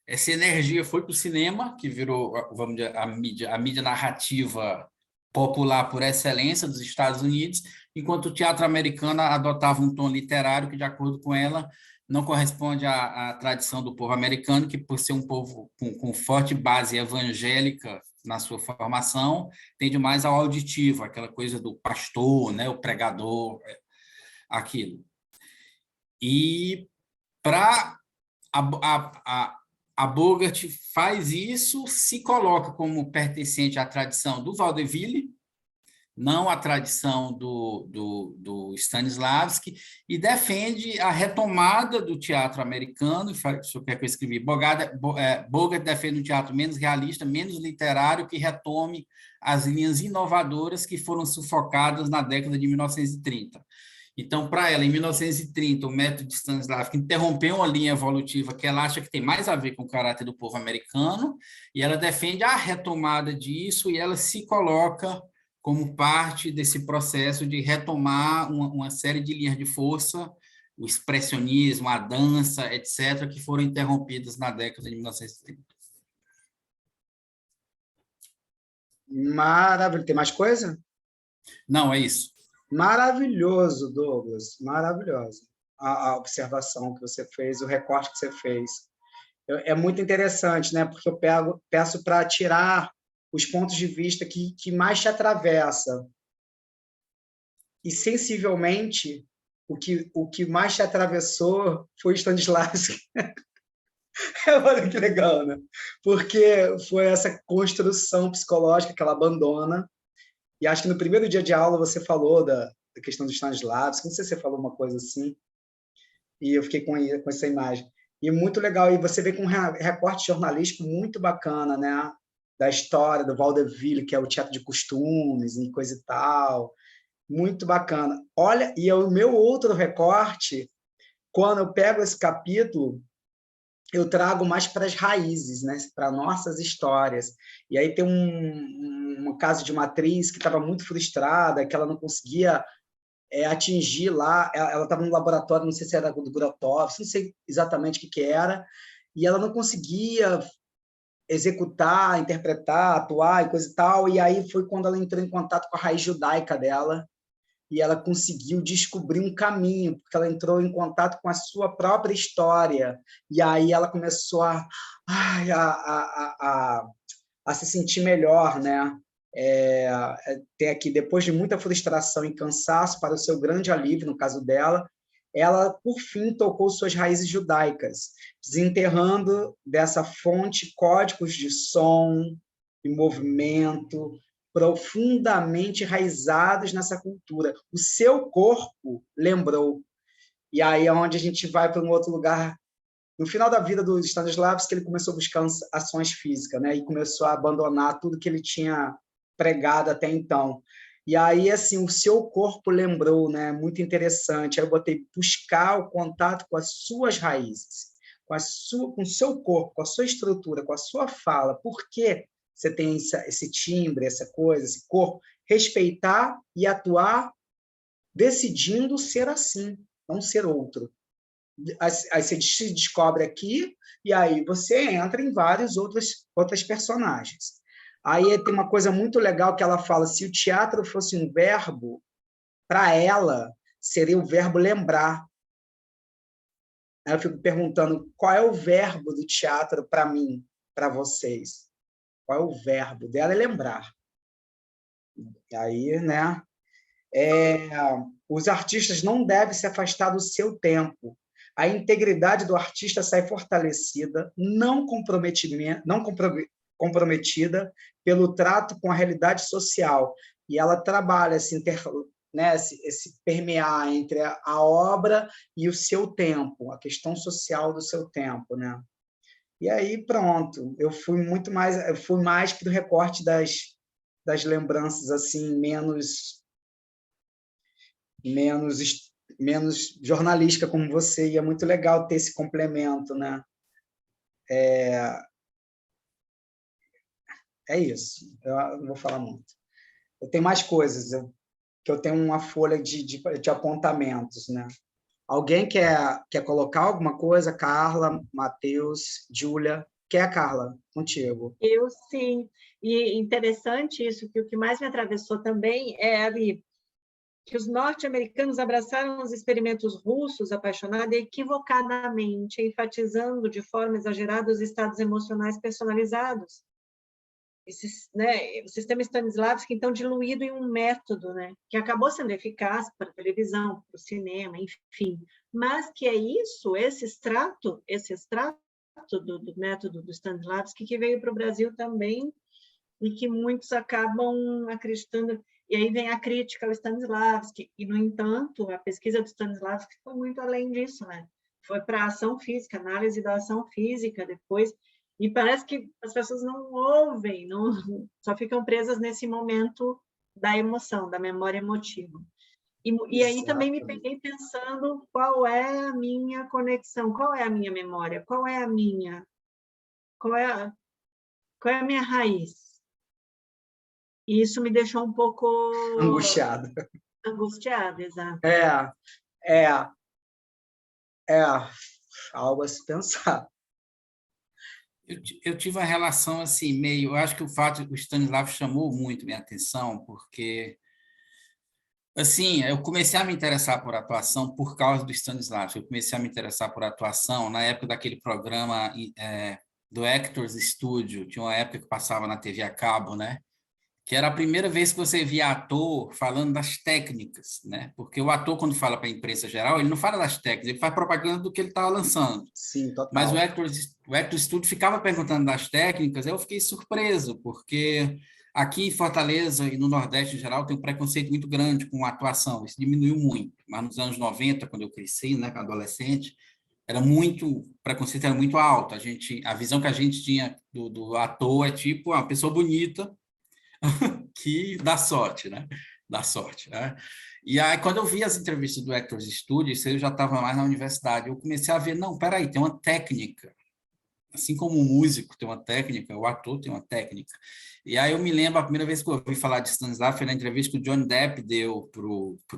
essa energia foi para o cinema, que virou, vamos dizer, a mídia narrativa popular por excelência dos Estados Unidos, enquanto o teatro americano adotava um tom literário que, de acordo com ela, não corresponde à tradição do povo americano, que, por ser um povo com forte base evangélica na sua formação, tende mais ao auditivo, aquela coisa do pastor, né, o pregador, aquilo. E para a Bogart faz isso, se coloca como pertencente à tradição do Vaudeville, não à tradição do Stanislavski, e defende a retomada do teatro americano. Isso que eu escrevi. Bogart defende um teatro menos realista, menos literário, que retome as linhas inovadoras que foram sufocadas na década de 1930. Então, para ela, em 1930, o método de Stanislavski interrompeu uma linha evolutiva que ela acha que tem mais a ver com o caráter do povo americano, e ela defende a retomada disso, e ela se coloca como parte desse processo de retomar uma série de linhas de força, o expressionismo, a dança, etc., que foram interrompidas na década de 1930. Maravilha. Tem mais coisa? Não, é isso. Maravilhoso, Douglas, maravilhoso. A observação que você fez, o recorte que você fez. É muito interessante, né? Porque eu peço para tirar os pontos de vista que mais te atravessa. E, sensivelmente, o que mais te atravessou foi Stanislavski. Olha que legal, né? Porque foi essa construção psicológica que ela abandona. E acho que no primeiro dia de aula você falou da questão dos Stanislavski, não sei se você falou uma coisa assim, e eu fiquei com essa imagem. E muito legal, e você vê com um recorte jornalístico muito bacana, né? Da história do Vaudeville, que é o teatro de costumes e coisa e tal. Muito bacana. Olha, e o meu outro recorte, quando eu pego esse capítulo, eu trago mais para as raízes, né? Para nossas histórias. E aí tem um caso de uma atriz que estava muito frustrada, que ela não conseguia atingir lá, ela estava no laboratório, não sei se era do Grotov, não sei exatamente o que era, e ela não conseguia executar, interpretar, atuar e coisa e tal, e aí foi quando ela entrou em contato com a raiz judaica dela, e ela conseguiu descobrir um caminho, porque ela entrou em contato com a sua própria história, e aí ela começou a se sentir melhor, né? Tem aqui, depois de muita frustração e cansaço, para o seu grande alívio, no caso dela, ela, por fim, tocou suas raízes judaicas, desenterrando dessa fonte códigos de som e movimento, profundamente enraizados nessa cultura. O seu corpo lembrou. E aí é onde a gente vai para um outro lugar. No final da vida do Stanislavski, ele começou a buscar ações físicas, né? E começou a abandonar tudo que ele tinha pregado até então. E aí, assim, o seu corpo lembrou, né? Muito interessante. Aí eu botei buscar o contato com as suas raízes, com o seu corpo, com a sua estrutura, com a sua fala. Por que você tem esse timbre, essa coisa, esse corpo? Respeitar e atuar decidindo ser assim, não ser outro. Aí você se descobre aqui, e aí você entra em várias outras personagens. Aí tem uma coisa muito legal que ela fala, se o teatro fosse um verbo, para ela, seria o verbo lembrar. Eu fico perguntando, qual é o verbo do teatro para mim, para vocês? Qual é o verbo dela? É lembrar. E aí, né? Os artistas não devem se afastar do seu tempo. A integridade do artista sai fortalecida, não comprometida pelo trato com a realidade social. E ela trabalha esse permear entre a obra e o seu tempo, a questão social do seu tempo, né? E aí, pronto, eu fui mais para o recorte das lembranças, assim, menos jornalística como você, e é muito legal ter esse complemento, né? É isso. Eu não vou falar muito. Eu tenho mais coisas, que eu tenho uma folha de apontamentos, né? Alguém quer colocar alguma coisa? Carla, Matheus, Júlia. Quer, Carla? Contigo. Eu sim. E interessante isso, que o que mais me atravessou também é ali que os norte-americanos abraçaram os experimentos russos apaixonados e equivocadamente, enfatizando de forma exagerada os estados emocionais personalizados. O sistema Stanislavski, então, diluído em um método, né, que acabou sendo eficaz para a televisão, para o cinema, enfim, mas que é isso, esse extrato do método do Stanislavski que veio para o Brasil também e que muitos acabam acreditando. E aí vem a crítica ao Stanislavski, e, no entanto, a pesquisa do Stanislavski foi muito além disso, né? Foi para a ação física, análise da ação física depois, e parece que as pessoas não ouvem, só ficam presas nesse momento da emoção, da memória emotiva. E aí também me peguei pensando qual é a minha conexão, qual é a minha memória, qual é a minha raiz. E isso me deixou um pouco... Angustiada. Angustiada, exato. Algo a se pensar. Eu tive uma relação assim, meio... Eu acho que o fato do Stanislavski chamou muito minha atenção, porque, assim, eu comecei a me interessar por atuação por causa do Stanislavski. Eu comecei a me interessar por atuação na época daquele programa do Actors Studio. Tinha uma época que passava na TV a cabo, né? Que era a primeira vez que você via ator falando das técnicas, né? Porque o ator, quando fala para a imprensa geral, ele não fala das técnicas, ele faz propaganda do que ele estava lançando. Sim, total. Mas o Actor Studio ficava perguntando das técnicas, eu fiquei surpreso, porque aqui em Fortaleza e no Nordeste em geral tem um preconceito muito grande com a atuação, isso diminuiu muito, mas nos anos 90, quando eu cresci, né, adolescente, o preconceito era muito alto, a visão que a gente tinha do ator é tipo uma pessoa bonita, que dá sorte, né? Dá sorte, né? E aí, quando eu vi as entrevistas do Actors Studio, isso eu já estava mais na universidade, eu comecei a ver, não, peraí, tem uma técnica. Assim como o músico tem uma técnica, o ator tem uma técnica. E aí eu me lembro, a primeira vez que eu ouvi falar de Stanislavski foi na entrevista que o Johnny Depp deu para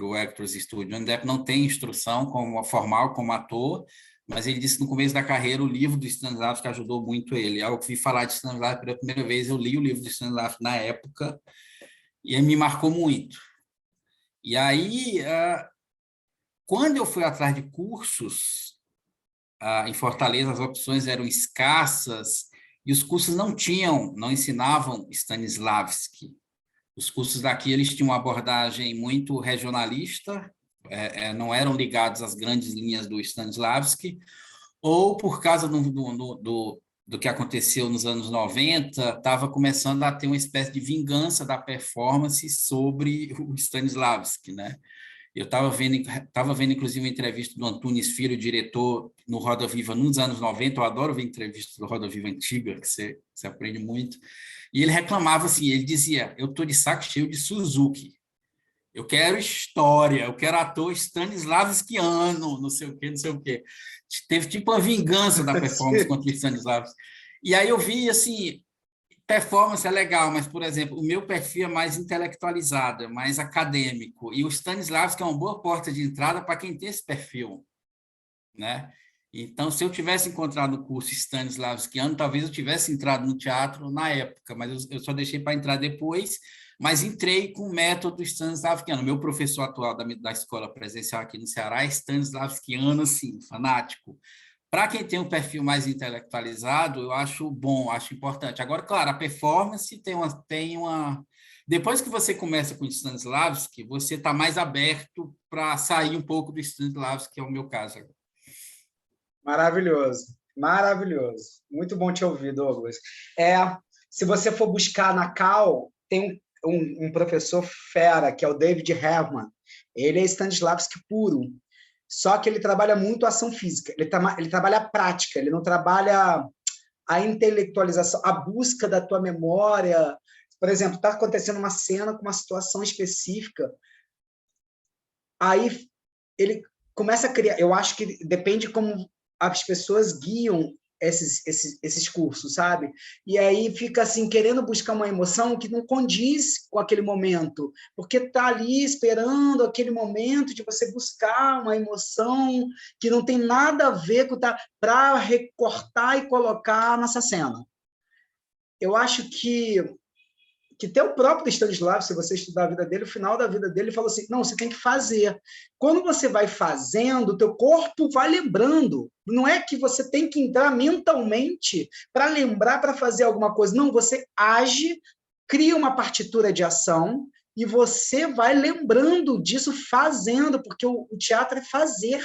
o Actors Studio. Johnny Depp não tem instrução formal como ator, mas ele disse que no começo da carreira o livro do Stanislavski ajudou muito ele. Aí eu ouvi falar de Stanislavski pela primeira vez, eu li o livro de Stanislavski na época e ele me marcou muito. E aí, quando eu fui atrás de cursos em Fortaleza, as opções eram escassas e os cursos não ensinavam Stanislavski. Os cursos daqui eles tinham uma abordagem muito regionalista, não eram ligados às grandes linhas do Stanislavski, ou por causa do que aconteceu nos anos 90, estava começando a ter uma espécie de vingança da performance sobre o Stanislavski, né? Eu estava vendo, inclusive, uma entrevista do Antunes Filho, diretor no Roda Viva nos anos 90, eu adoro ver entrevistas do Roda Viva antiga, que você aprende muito, e ele reclamava assim, ele dizia, eu estou de saco cheio de Suzuki, eu quero história, eu quero ator Stanislavskiano, não sei o quê, não sei o quê. Teve tipo uma vingança da performance contra o Stanislavski. E aí eu vi, assim, performance é legal, mas, por exemplo, o meu perfil é mais intelectualizado, é mais acadêmico, e o Stanislavski é uma boa porta de entrada para quem tem esse perfil, né? Então, se eu tivesse encontrado o curso Stanislavskiano, talvez eu tivesse entrado no teatro na época, mas eu só deixei para entrar depois, mas entrei com o método Stanislavskiano. Meu professor atual da escola presencial aqui no Ceará é Stanislavskiano, assim, fanático. Para quem tem um perfil mais intelectualizado, eu acho bom, acho importante. Agora, claro, a performance tem uma... Depois que você começa com o Stanislavski, você está mais aberto para sair um pouco do Stanislavski, que é o meu caso agora. Maravilhoso, maravilhoso. Muito bom te ouvir, Douglas. Se você for buscar na Cal, tem um professor fera, que é o David Herman. Ele é Stanislavski puro. Só que ele trabalha muito a ação física, ele trabalha a prática, ele não trabalha a intelectualização, a busca da tua memória. Por exemplo, está acontecendo uma cena com uma situação específica, aí ele começa a criar, eu acho que depende como as pessoas guiam esses cursos, sabe? E aí fica assim, querendo buscar uma emoção que não condiz com aquele momento, porque está ali esperando aquele momento de você buscar uma emoção que não tem nada a ver com para recortar e colocar nessa cena. Eu acho que tem o próprio Stanislavski, se você estudar a vida dele, o final da vida dele, ele falou assim, não, você tem que fazer. Quando você vai fazendo, o teu corpo vai lembrando. Não é que você tem que entrar mentalmente para lembrar, para fazer alguma coisa. Não, você age, cria uma partitura de ação e você vai lembrando disso fazendo, porque o teatro é fazer,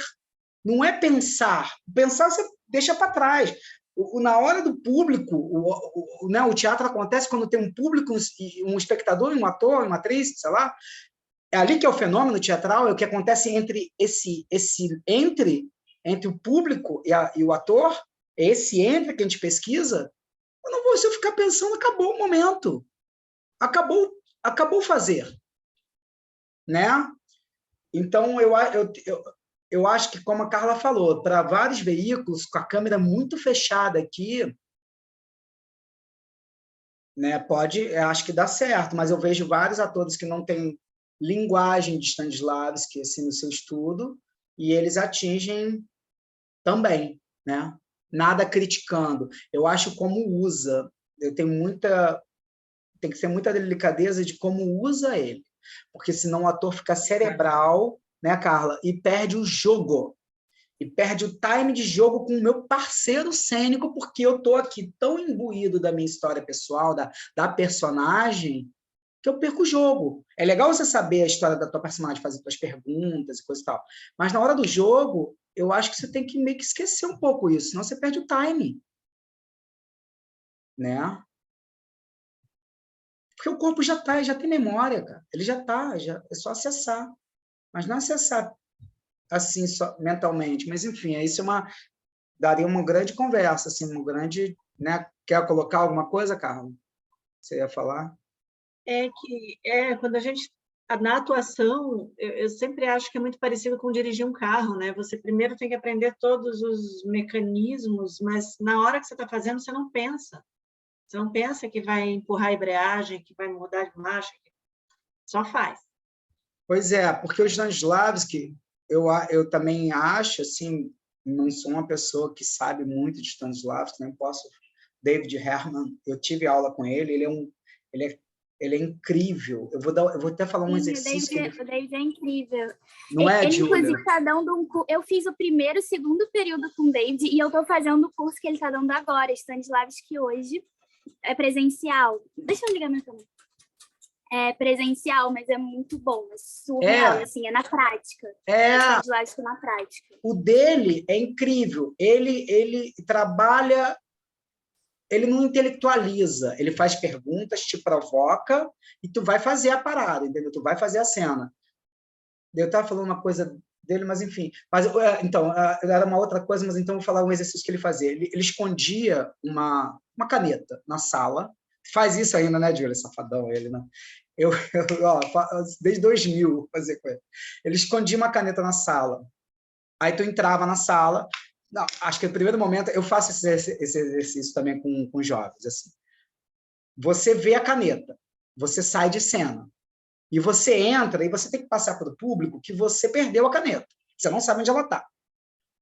não é pensar. Pensar você deixa para trás. Na hora do público, o teatro acontece quando tem um público, um espectador, um ator, uma atriz, sei lá. É ali que é o fenômeno teatral, é o que acontece entre entre o público e o ator, é esse entre que a gente pesquisa. Eu não vou, se eu ficar pensando, acabou o momento. Acabou fazer. Né? Então, eu acho que, como a Carla falou, para vários veículos, com a câmera muito fechada aqui, né, acho que dá certo, mas eu vejo vários atores que não têm linguagem de Stanislavski assim, no seu estudo, e eles atingem também, né? Nada criticando. Eu acho como usa. Tem que ter muita delicadeza de como usa ele, porque senão o ator fica cerebral, né, Carla? E perde o jogo. E perde o time de jogo com o meu parceiro cênico, porque eu estou aqui tão imbuído da minha história pessoal, da personagem, que eu perco o jogo. É legal você saber a história da tua personagem, fazer tuas perguntas e coisa e tal. Mas na hora do jogo, eu acho que você tem que meio que esquecer um pouco isso, senão você perde o time. Né? Porque o corpo já tem memória, cara. Ele já é só acessar. Mas não acessar assim só mentalmente, mas enfim, isso daria uma grande conversa, assim, uma grande, né? Quer colocar alguma coisa, Carla? Você ia falar? Quando a gente na atuação, eu sempre acho que é muito parecido com dirigir um carro, né? Você primeiro tem que aprender todos os mecanismos, mas na hora que você está fazendo, você não pensa. Você não pensa que vai empurrar a embreagem, que vai mudar de marcha, só faz. Pois é, porque o Stanislavski, eu também acho, assim, não sou uma pessoa que sabe muito de Stanislavski, nem posso. David Herman, eu tive aula com ele, ele é incrível. Eu vou até falar um exercício. O David é incrível. Não é, ele Júlia? Inclusive, está dando um curso. Eu fiz o primeiro e segundo período com o David e eu estou fazendo o curso que ele está dando agora, Stanislavski hoje. É presencial. Deixa eu ligar minha câmera. É presencial, mas é muito bom, é surreal, assim, é na prática. Stanislavski na prática. O dele é incrível. Ele trabalha, ele não intelectualiza, ele faz perguntas, te provoca e tu vai fazer a parada, entendeu? Tu vai fazer a cena. Eu estava falando uma coisa dele, mas enfim. Mas, então, era uma outra coisa, mas então eu vou falar um exercício que ele fazia. Ele escondia uma caneta na sala. Faz isso ainda, né, Júlia? Safadão ele, né? Desde 2000 vou fazer com ele. Ele escondia uma caneta na sala. Aí tu entrava na sala. Não, acho que no primeiro momento eu faço esse exercício também com jovens. Assim. Você vê a caneta, você sai de cena. E você entra e você tem que passar para o público que você perdeu a caneta. Você não sabe onde ela está.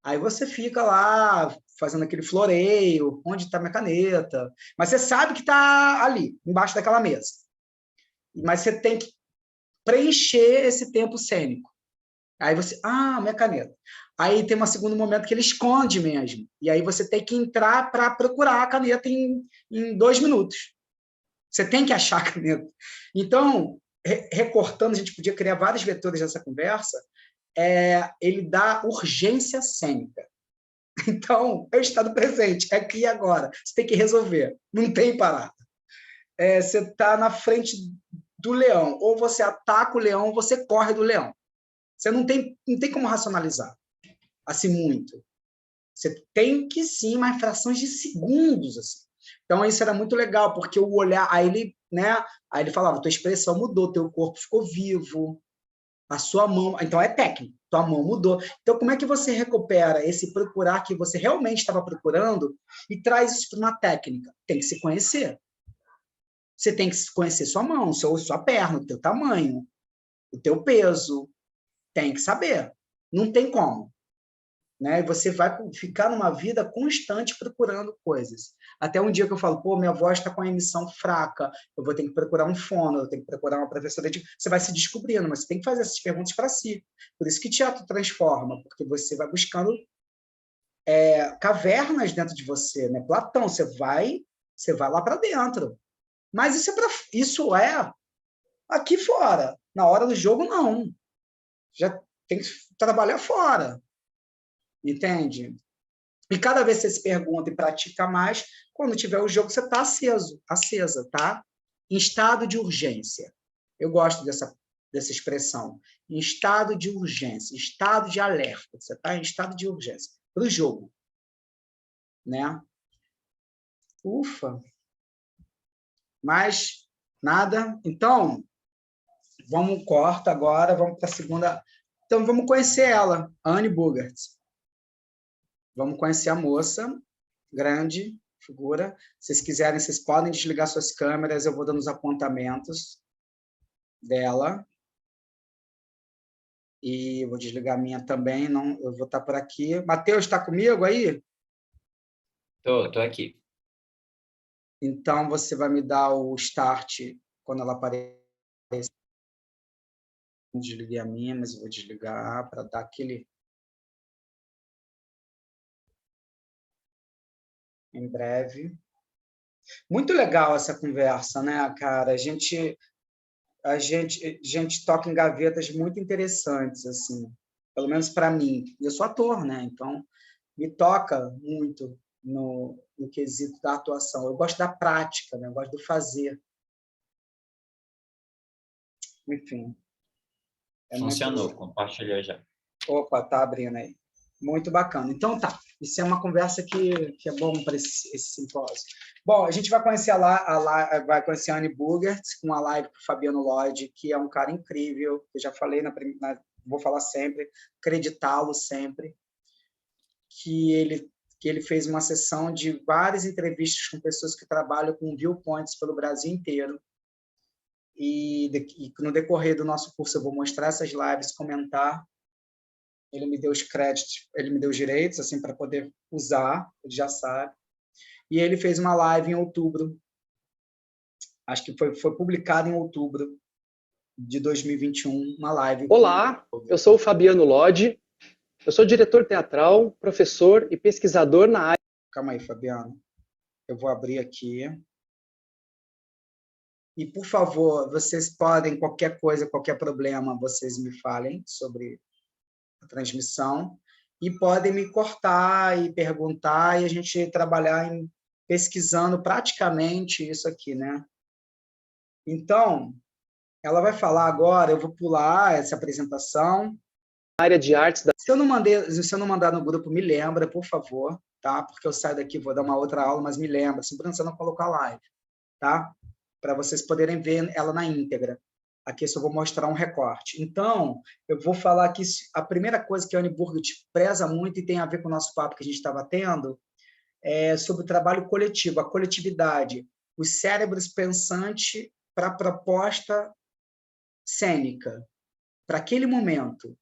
Aí você fica lá fazendo aquele floreio, onde está minha caneta. Mas você sabe que está ali, embaixo daquela mesa. Mas você tem que preencher esse tempo cênico. Aí você, minha caneta. Aí tem um segundo momento que ele esconde mesmo. E aí você tem que entrar para procurar a caneta em 2 minutos. Você tem que achar a caneta. Então, recortando, a gente podia criar vários vetores dessa conversa, ele dá urgência cênica. Então, é o estado presente, é aqui e agora. Você tem que resolver, não tem parada. Você está na frente do leão, ou você ataca o leão, ou você corre do leão. Você não tem como racionalizar assim muito. Você tem que, sim, mas frações de segundos. Assim. Então, isso era muito legal, porque o olhar... Aí ele falava, tua expressão mudou, teu corpo ficou vivo. A sua mão, então é técnico, tua mão mudou. Então, como é que você recupera esse procurar que você realmente estava procurando e traz isso para uma técnica? Tem que se conhecer. Você tem que conhecer sua mão, sua perna, o teu tamanho, o teu peso. Tem que saber. Não tem como. Né? E você vai ficar numa vida constante procurando coisas. Até um dia que eu falo, pô, minha voz está com a emissão fraca, eu vou ter que procurar um fono, eu tenho que procurar uma professora de... Você vai se descobrindo, mas você tem que fazer essas perguntas para si. Por isso que teatro transforma, porque você vai buscando cavernas dentro de você, né? Platão, você vai lá para dentro. Mas isso é aqui fora. Na hora do jogo, não. Já tem que trabalhar fora. Entende? E cada vez que você se pergunta e pratica mais, quando tiver o jogo, você está acesa, tá? Em estado de urgência. Eu gosto dessa expressão. Em estado de urgência, estado de alerta. Você está em estado de urgência. Para o jogo. Né? Ufa! Mas nada. Então, corta agora, vamos para a segunda. Então, vamos conhecer ela, a Anne Bogart. Vamos conhecer a moça, grande, figura. Se vocês quiserem, vocês podem desligar suas câmeras, eu vou dando os apontamentos dela. E eu vou desligar a minha também, não, eu vou estar por aqui. Matheus, está comigo aí? Tô aqui. Então, você vai me dar o start quando ela aparecer. Desliguei a minha, mas eu vou desligar para dar aquele... Em breve. Muito legal essa conversa, né, cara? A gente toca em gavetas muito interessantes, assim, pelo menos para mim. Eu sou ator, né? Então, me toca muito no quesito da atuação. Eu gosto da prática, né? Eu gosto do fazer. Enfim. Funcionou, compartilhou já. Opa, tá abrindo aí. Muito bacana. Então, tá. Isso é uma conversa que é bom para esse simpósio. Bom, a gente vai conhecer vai conhecer a Anne Bogart com a live com o Fabiano Lloyd, que é um cara incrível. Eu já falei vou falar sempre, acreditá-lo sempre, que ele fez uma sessão de várias entrevistas com pessoas que trabalham com viewpoints pelo Brasil inteiro. E no decorrer do nosso curso eu vou mostrar essas lives, comentar. Ele me deu os créditos, ele me deu os direitos assim para poder usar, ele já sabe. E ele fez uma live em outubro, acho que foi publicado em outubro de 2021, uma live. Olá, eu sou o Fabiano Lodi, eu sou diretor teatral, professor e pesquisador na área... Calma aí, Fabiano. Eu vou abrir aqui. E, por favor, vocês podem, qualquer coisa, qualquer problema, vocês me falem sobre a transmissão e podem me cortar e perguntar e a gente trabalhar pesquisando praticamente isso aqui, né? Então, ela vai falar agora, eu vou pular essa apresentação. Área de artes da... Se eu não mandar no grupo, me lembra, por favor, tá? Porque eu saio daqui, vou dar uma outra aula, mas me lembra, sempre você não colocar a live, tá? Para vocês poderem ver ela na íntegra. Aqui eu só vou mostrar um recorte. Então, eu vou falar aqui, a primeira coisa que a Anne Bogart preza muito e tem a ver com o nosso papo que a gente estava tendo, é sobre o trabalho coletivo, a coletividade, os cérebros pensantes para a proposta cênica, para aquele momento.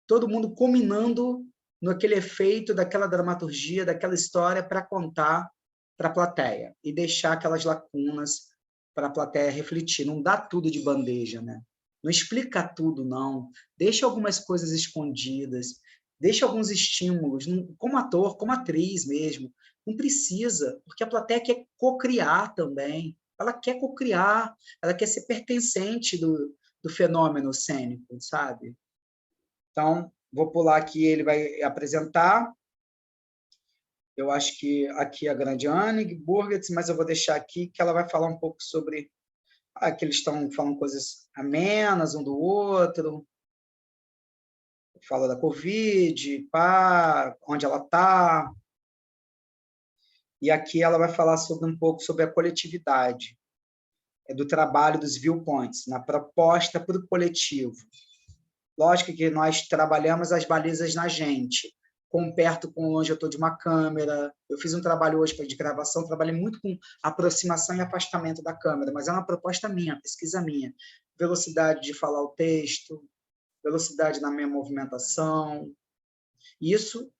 Todo mundo combinando naquele efeito daquela dramaturgia, daquela história para contar para a plateia e deixar aquelas lacunas para a plateia refletir. Não dá tudo de bandeja, né? Não explica tudo, não. Deixa algumas coisas escondidas, deixa alguns estímulos, como ator, como atriz mesmo. Não precisa, porque a plateia quer co-criar também. Ela quer co-criar, ela quer ser pertencente do fenômeno cênico, sabe? Então, vou pular aqui, ele vai apresentar. Eu acho que aqui é a grande Anne Bogart, mas eu vou deixar aqui que ela vai falar um pouco sobre que eles estão falando coisas amenas um do outro. Fala da Covid, onde ela está. E aqui ela vai falar um pouco sobre a coletividade, do trabalho dos viewpoints, na proposta para o coletivo. Lógico que nós trabalhamos as balizas na gente, com perto, com longe, eu estou de uma câmera. Eu fiz um trabalho hoje de gravação, trabalhei muito com aproximação e afastamento da câmera, mas é uma proposta minha, pesquisa minha. Velocidade de falar o texto, velocidade na minha movimentação. Isso,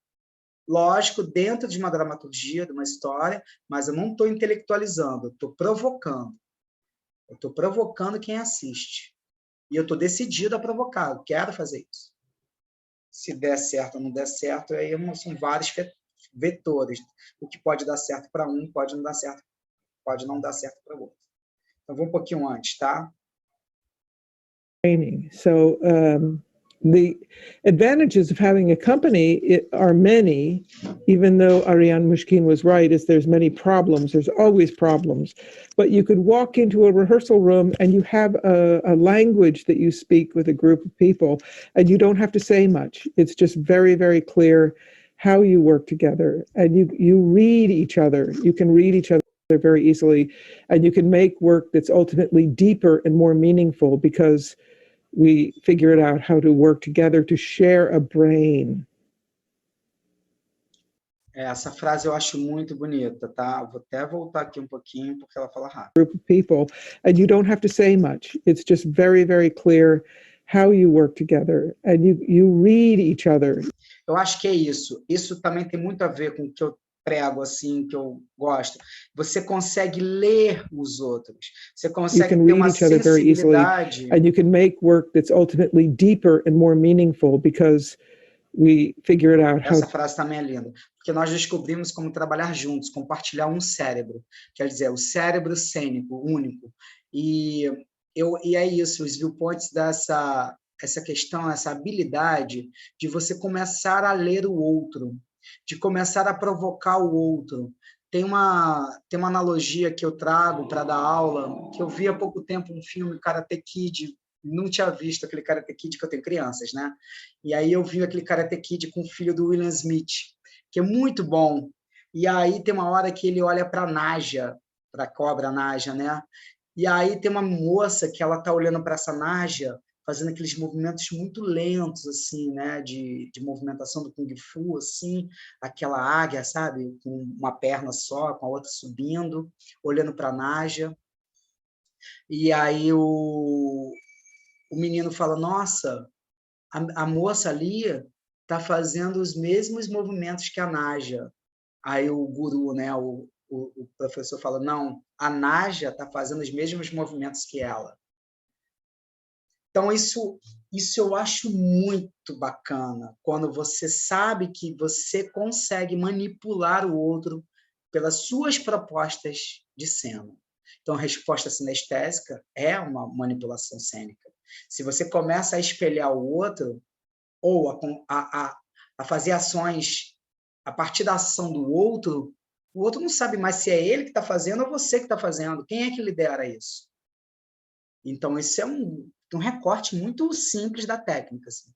lógico, dentro de uma dramaturgia, de uma história, mas eu não estou intelectualizando, eu estou provocando. Eu estou provocando quem assiste. E eu estou decidido a provocar, eu quero fazer isso. Se der certo ou não der certo, aí são vários vetores. O que pode dar certo para um, pode não dar certo para o outro. Então, vou um pouquinho antes, tá? So the advantages of having a company are many, even though Ariane Mushkin was right, is there's many problems. There's always problems. But you could walk into a rehearsal room and you have a language that you speak with a group of people, and you don't have to say much. It's just very, very clear how you work together, and you read each other. You can read each other very easily, and you can make work that's ultimately deeper and more meaningful because we figured out how to work together to share a brain. Essa frase eu acho muito bonita, tá? Vou até voltar aqui um pouquinho porque ela fala rápido. Group of people, and you don't have to say much. It's just very, very clear how you work together, and you read each other. Eu acho que é isso. Isso também tem muito a ver com o que eu prego, assim, que eu gosto. Você consegue ler os outros. Você consegue ter uma sensibilidade. And you can make work that's ultimately deeper and more meaningful because we figured out how. Essa frase também é linda, porque nós descobrimos como trabalhar juntos, compartilhar um cérebro. Quer dizer, o cérebro cênico, único. E é isso, os viewpoints essa questão, essa habilidade de você começar a ler o outro, de começar a provocar o outro. Tem uma analogia que eu trago para dar aula, que eu vi há pouco tempo um filme, Karate Kid, não tinha visto aquele Karate Kid, que eu tenho crianças, né? E aí eu vi aquele Karate Kid com o filho do Will Smith, que é muito bom. E aí tem uma hora que ele olha para a Naja, para a cobra Naja, né? E aí tem uma moça que ela tá olhando para essa Naja, fazendo aqueles movimentos muito lentos, assim, né, de movimentação do Kung Fu, assim, aquela águia, sabe, com uma perna só, com a outra subindo, olhando para a Naja. E aí o menino fala, nossa, a moça ali está fazendo os mesmos movimentos que a Naja. Aí o guru, né, o professor fala, não, a Naja está fazendo os mesmos movimentos que ela. Então, isso eu acho muito bacana, quando você sabe que você consegue manipular o outro pelas suas propostas de cena. Então, a resposta sinestésica é uma manipulação cênica. Se você começa a espelhar o outro, ou a fazer ações a partir da ação do outro, o outro não sabe mais se é ele que está fazendo ou você que está fazendo. Quem é que lidera isso? Então, esse é um recorte muito simples da técnica. Assim.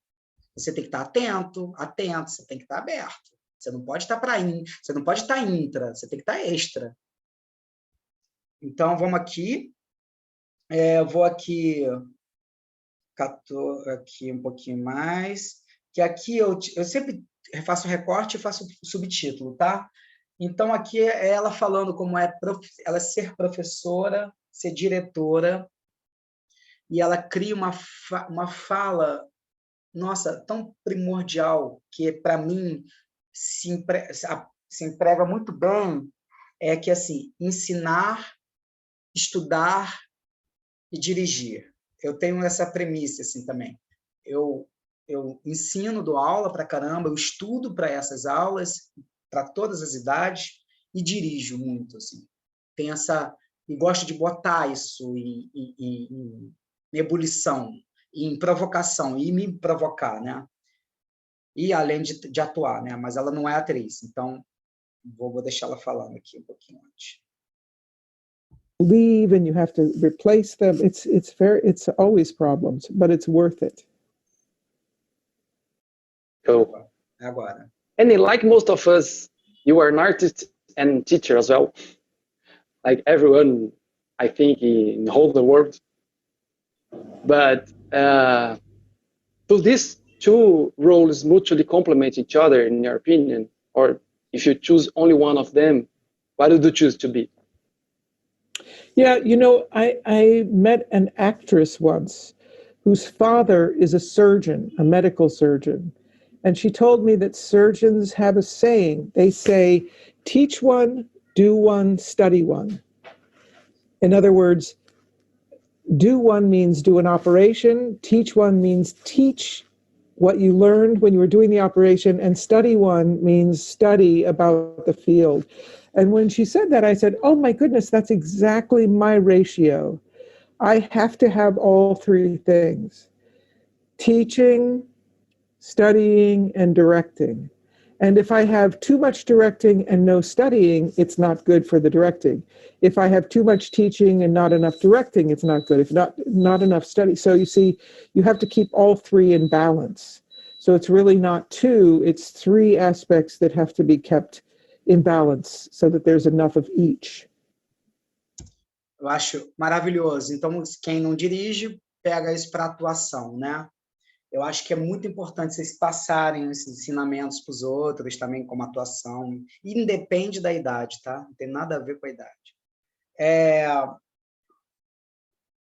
Você tem que estar atento, você tem que estar aberto. Você não pode estar você não pode estar intra, você tem que estar extra. Então, vamos aqui. Eu vou aqui um pouquinho mais. Que aqui eu sempre faço recorte e faço subtítulo, tá? Então, aqui é ela falando como ela ser professora, ser diretora, e ela cria uma fala, nossa, tão primordial, que para mim se emprega muito bem, é que, assim, ensinar, estudar e dirigir. Eu tenho essa premissa, assim, também. Eu ensino, dou aula para caramba, eu estudo para essas aulas, para todas as idades, e dirijo muito, assim. Tem e gosto de botar isso em ebulição, em provocação, e me provocar, né? E além de atuar, né? Mas ela não é atriz, então vou deixar ela falando aqui um pouquinho antes. Leave and you have to replace them. It's always problems, but it's worth it. So, agora. And like most of us, you are an artist and teacher as well. Like everyone, I think, in the whole world. But Do these two roles mutually complement each other, in your opinion? Or if you choose only one of them, what would you choose to be? Yeah, you know, I met an actress once whose father is a surgeon, a medical surgeon. And she told me that surgeons have a saying. They say, teach one, do one, study one. In other words, do one means do an operation, teach one means teach what you learned when you were doing the operation, and study one means study about the field. And when she said that, I said, oh my goodness, that's exactly my ratio. I have to have all three things: teaching, studying, and directing. And if I have too much directing and no studying, it's not good for the directing. If I have too much teaching and not enough directing, it's not good. If not enough study. So you see, you have to keep all three in balance. So it's really not two, it's three aspects that have to be kept in balance so that there's enough of each. Eu acho maravilhoso. Então, quem não dirige, pega isso para atuação, né? Eu acho que é muito importante vocês passarem esses ensinamentos para os outros, também como atuação. E independe da idade, tá? Não tem nada a ver com a idade.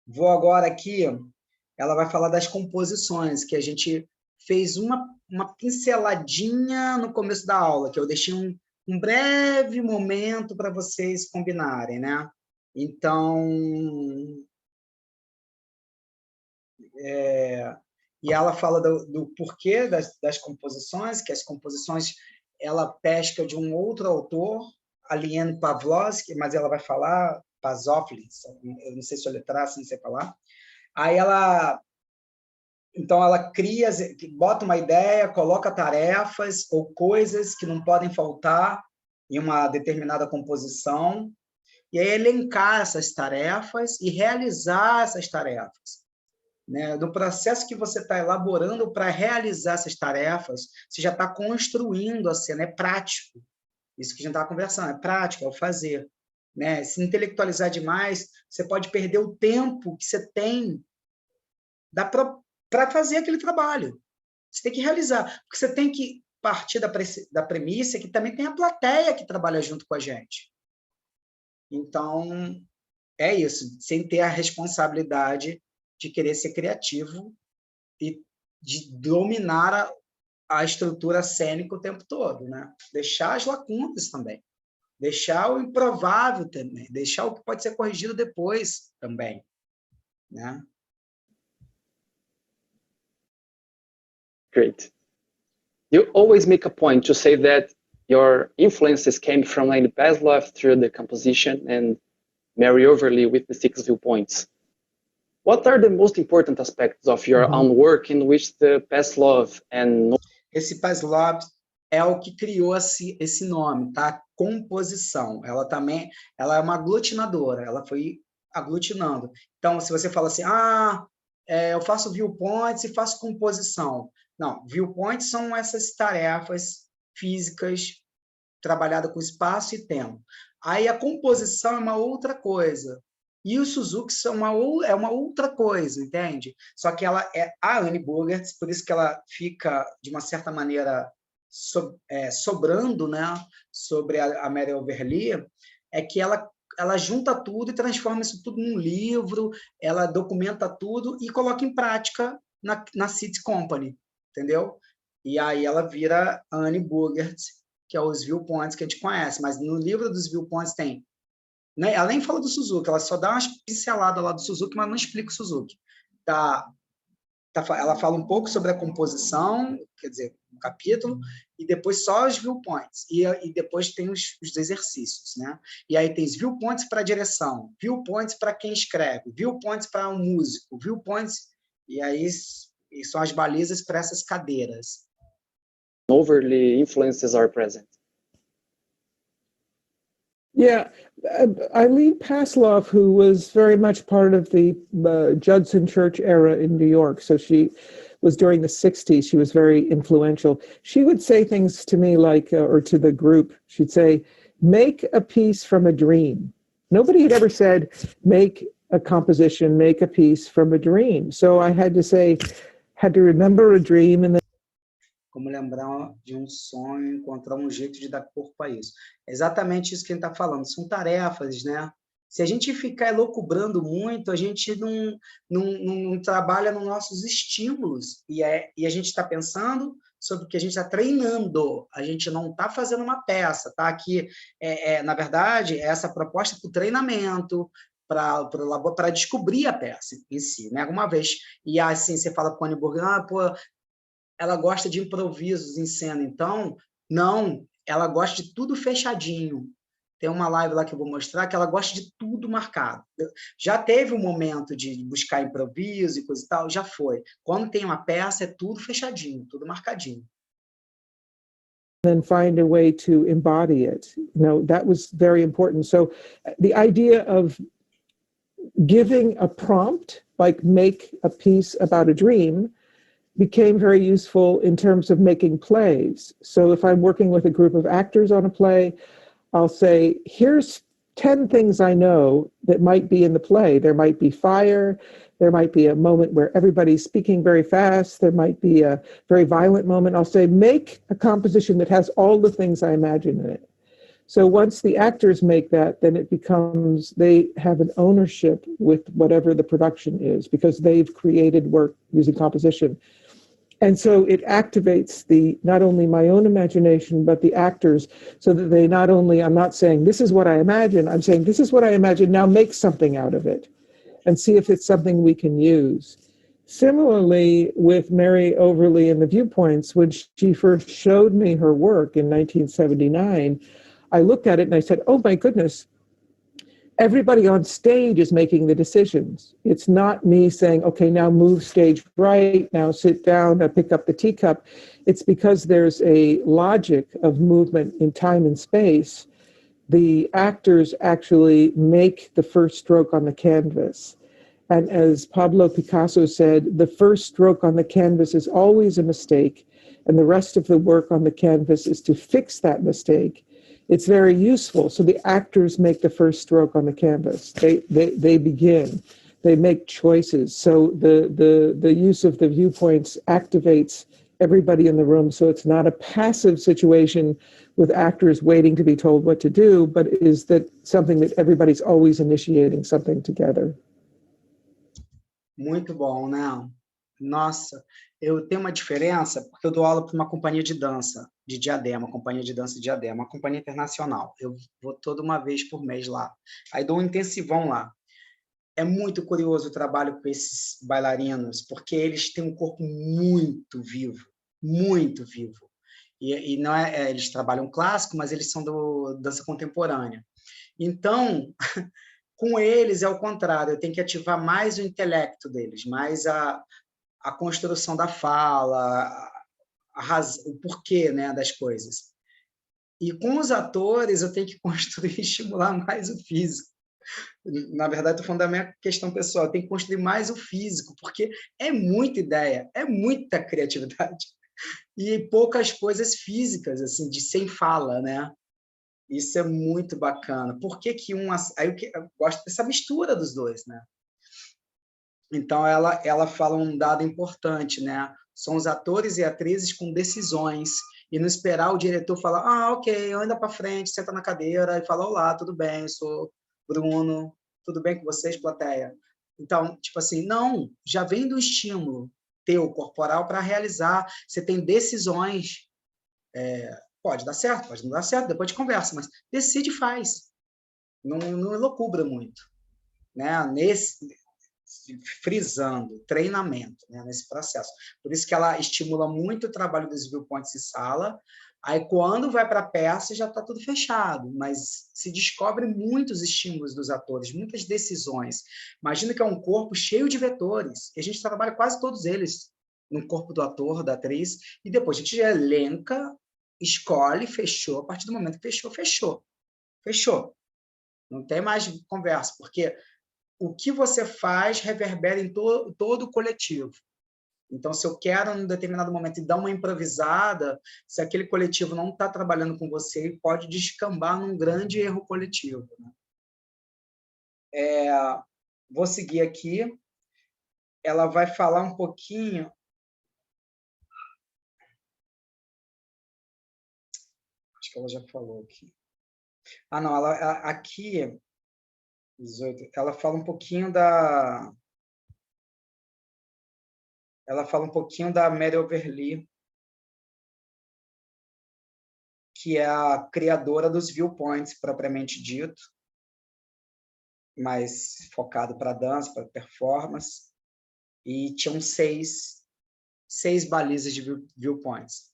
Vou agora aqui, ela vai falar das composições, que a gente fez uma pinceladinha no começo da aula, que eu deixei um breve momento para vocês combinarem, né? Então, e ela fala do porquê das composições, que as composições ela pesca de um outro autor, Aliane Pavlovsky, mas ela vai falar Pazofsky, eu não sei soletrar, não sei falar. Aí então ela cria, bota uma ideia, coloca tarefas ou coisas que não podem faltar em uma determinada composição, e aí elencar essas tarefas e realizar essas tarefas. Né? Do processo que você está elaborando para realizar essas tarefas, você já está construindo a cena, é prático. Isso que a gente estava conversando, é prático, é o fazer. Né? Se intelectualizar demais, você pode perder o tempo que você tem para fazer aquele trabalho. Você tem que realizar, porque você tem que partir da premissa que também tem a plateia que trabalha junto com a gente. Então, é isso, sem ter a responsabilidade de querer ser criativo e de dominar a estrutura cênica o tempo todo, né? Deixar as lacunas também, deixar o improvável também, deixar o que pode ser corrigido depois também, né? Great. You always make a point to say that your influences came from Lane Pavlov through the composition and Mary Overly with the 6 viewpoints. What are the most important aspects of your own work in which the Pavlov and... Esse Pavlov é o que criou esse nome, tá? Composição. Ela é uma aglutinadora, ela foi aglutinando. Então, se você fala assim, eu faço viewpoints e faço composição. Não, viewpoints são essas tarefas físicas trabalhadas com espaço e tempo. Aí a composição é uma outra coisa. E o Suzuki é uma outra coisa, entende? Só que ela é a Annie Bogarts, por isso que ela fica, de uma certa maneira, sobrando, né, sobre a Mary Overly, é que ela junta tudo e transforma isso tudo num livro, ela documenta tudo e coloca em prática na City Company, entendeu? E aí ela vira Annie Bogarts, que é os viewpoints que a gente conhece, mas no livro dos viewpoints tem, né? Ela nem fala do Suzuki, ela só dá umas pinceladas lá do Suzuki, mas não explica o Suzuki. Ela fala um pouco sobre a composição, quer dizer, um capítulo, e depois só os viewpoints, e depois tem os exercícios, né? E aí tem os viewpoints para a direção, viewpoints para quem escreve, viewpoints para um músico, viewpoints, e aí são as balizas para essas cadeiras. Overly influences are present. Yeah, Eileen Pasloff, who was very much part of the Judson Church era in New York, so she was during the 60s, she was very influential. She would say things to me like, or to the group, she'd say, make a piece from a dream. Nobody had ever said, make a composition, make a piece from a dream. So I had to say, had to remember a dream and then como lembrar de um sonho, encontrar um jeito de dar corpo a isso. É exatamente isso que ele está falando, são tarefas, né? Se a gente ficar elucubrando muito, a gente não trabalha nos nossos estímulos, e a gente está pensando sobre o que a gente está treinando, a gente não está fazendo uma peça, tá? Aqui, na verdade, essa proposta para o treinamento, para descobrir a peça em si, né? Alguma vez, e assim, você fala com a Anne Burger, pô, ela gosta de improvisos em cena, então, não, ela gosta de tudo fechadinho. Tem uma live lá que eu vou mostrar que ela gosta de tudo marcado. Já teve um momento de buscar improviso e coisa e tal? Já foi. Quando tem uma peça, é tudo fechadinho, tudo marcadinho. then find a way to embody it. That was very important. So the idea of giving a prompt, like make a piece about a dream, became very useful in terms of making plays. So if I'm working with a group of actors on a play, I'll say, here's 10 things I know that might be in the play. There might be fire. There might be a moment where everybody's speaking very fast. There might be a very violent moment. I'll say, make a composition that has all the things I imagine in it. So once the actors make that, then it becomes, they have an ownership with whatever the production is because they've created work using composition. And so it activates not only my own imagination, but the actors, so that they not only, I'm not saying, this is what I imagine, I'm saying, this is what I imagine, now make something out of it and see if it's something we can use. Similarly, with Mary Overly and the Viewpoints, when she first showed me her work in 1979, I looked at it and I said, oh my goodness, everybody on stage is making the decisions. It's not me saying, okay, now move stage right, now sit down, now pick up the teacup. It's because there's a logic of movement in time and space. The actors actually make the first stroke on the canvas. And as Pablo Picasso said, the first stroke on the canvas is always a mistake, and the rest of the work on the canvas is to fix that mistake. It's very useful. So the actors make the first stroke on the canvas. They begin. They make choices. So the use of the viewpoints activates everybody in the room. So it's not a passive situation with actors waiting to be told what to do, but is that something that everybody's always initiating something together. Muito bom, né? Nossa, eu tenho uma diferença, porque eu dou aula para uma companhia de dança de Diadema, companhia de dança de Diadema, uma companhia internacional. Eu vou toda uma vez por mês lá. Aí dou um intensivão lá. É muito curioso o trabalho com esses bailarinos, porque eles têm um corpo muito vivo, muito vivo. E não eles trabalham clássico, mas eles são do dança contemporânea. Então, com eles é o contrário, eu tenho que ativar mais o intelecto deles, mais a construção da fala, o porquê, né, das coisas. E com os atores eu tenho que construir e estimular mais o físico. Na verdade, estou falando da minha questão pessoal, eu tenho que construir mais o físico, porque é muita ideia, é muita criatividade. E poucas coisas físicas, assim, de sem fala, né? Isso é muito bacana. Por que aí eu gosto dessa mistura dos dois, né? Então, ela fala um dado importante, né? São os atores e atrizes com decisões, e não esperar o diretor falar, ok, anda para frente, senta na cadeira e fala, olá, tudo bem, eu sou Bruno, tudo bem com vocês, plateia? Então, tipo assim, não, já vem do estímulo teu corporal para realizar, você tem decisões, pode dar certo, pode não dar certo, depois de conversa, mas decide e faz, não elocubra muito, né? Frisando, treinamento, né, nesse processo. Por isso que ela estimula muito o trabalho dos viewpoints em sala, aí quando vai para a peça já está tudo fechado, mas se descobre muitos estímulos dos atores, muitas decisões. Imagina que é um corpo cheio de vetores, e a gente trabalha quase todos eles no corpo do ator, da atriz, e depois a gente já elenca, escolhe, fechou, a partir do momento que fechou. Não tem mais conversa, porque o que você faz reverbera em todo o coletivo. Então, se eu quero, em um determinado momento, dar uma improvisada, se aquele coletivo não está trabalhando com você, pode descambar num grande erro coletivo, né? Vou seguir aqui. Ela vai falar um pouquinho Acho que ela já falou aqui. Ah, não, aqui, 18, ela fala um pouquinho da... Ela fala um pouquinho da Mary Overly, que é a criadora dos viewpoints, propriamente dito, mais focado para dança, para performance, e tinham seis balizas de viewpoints.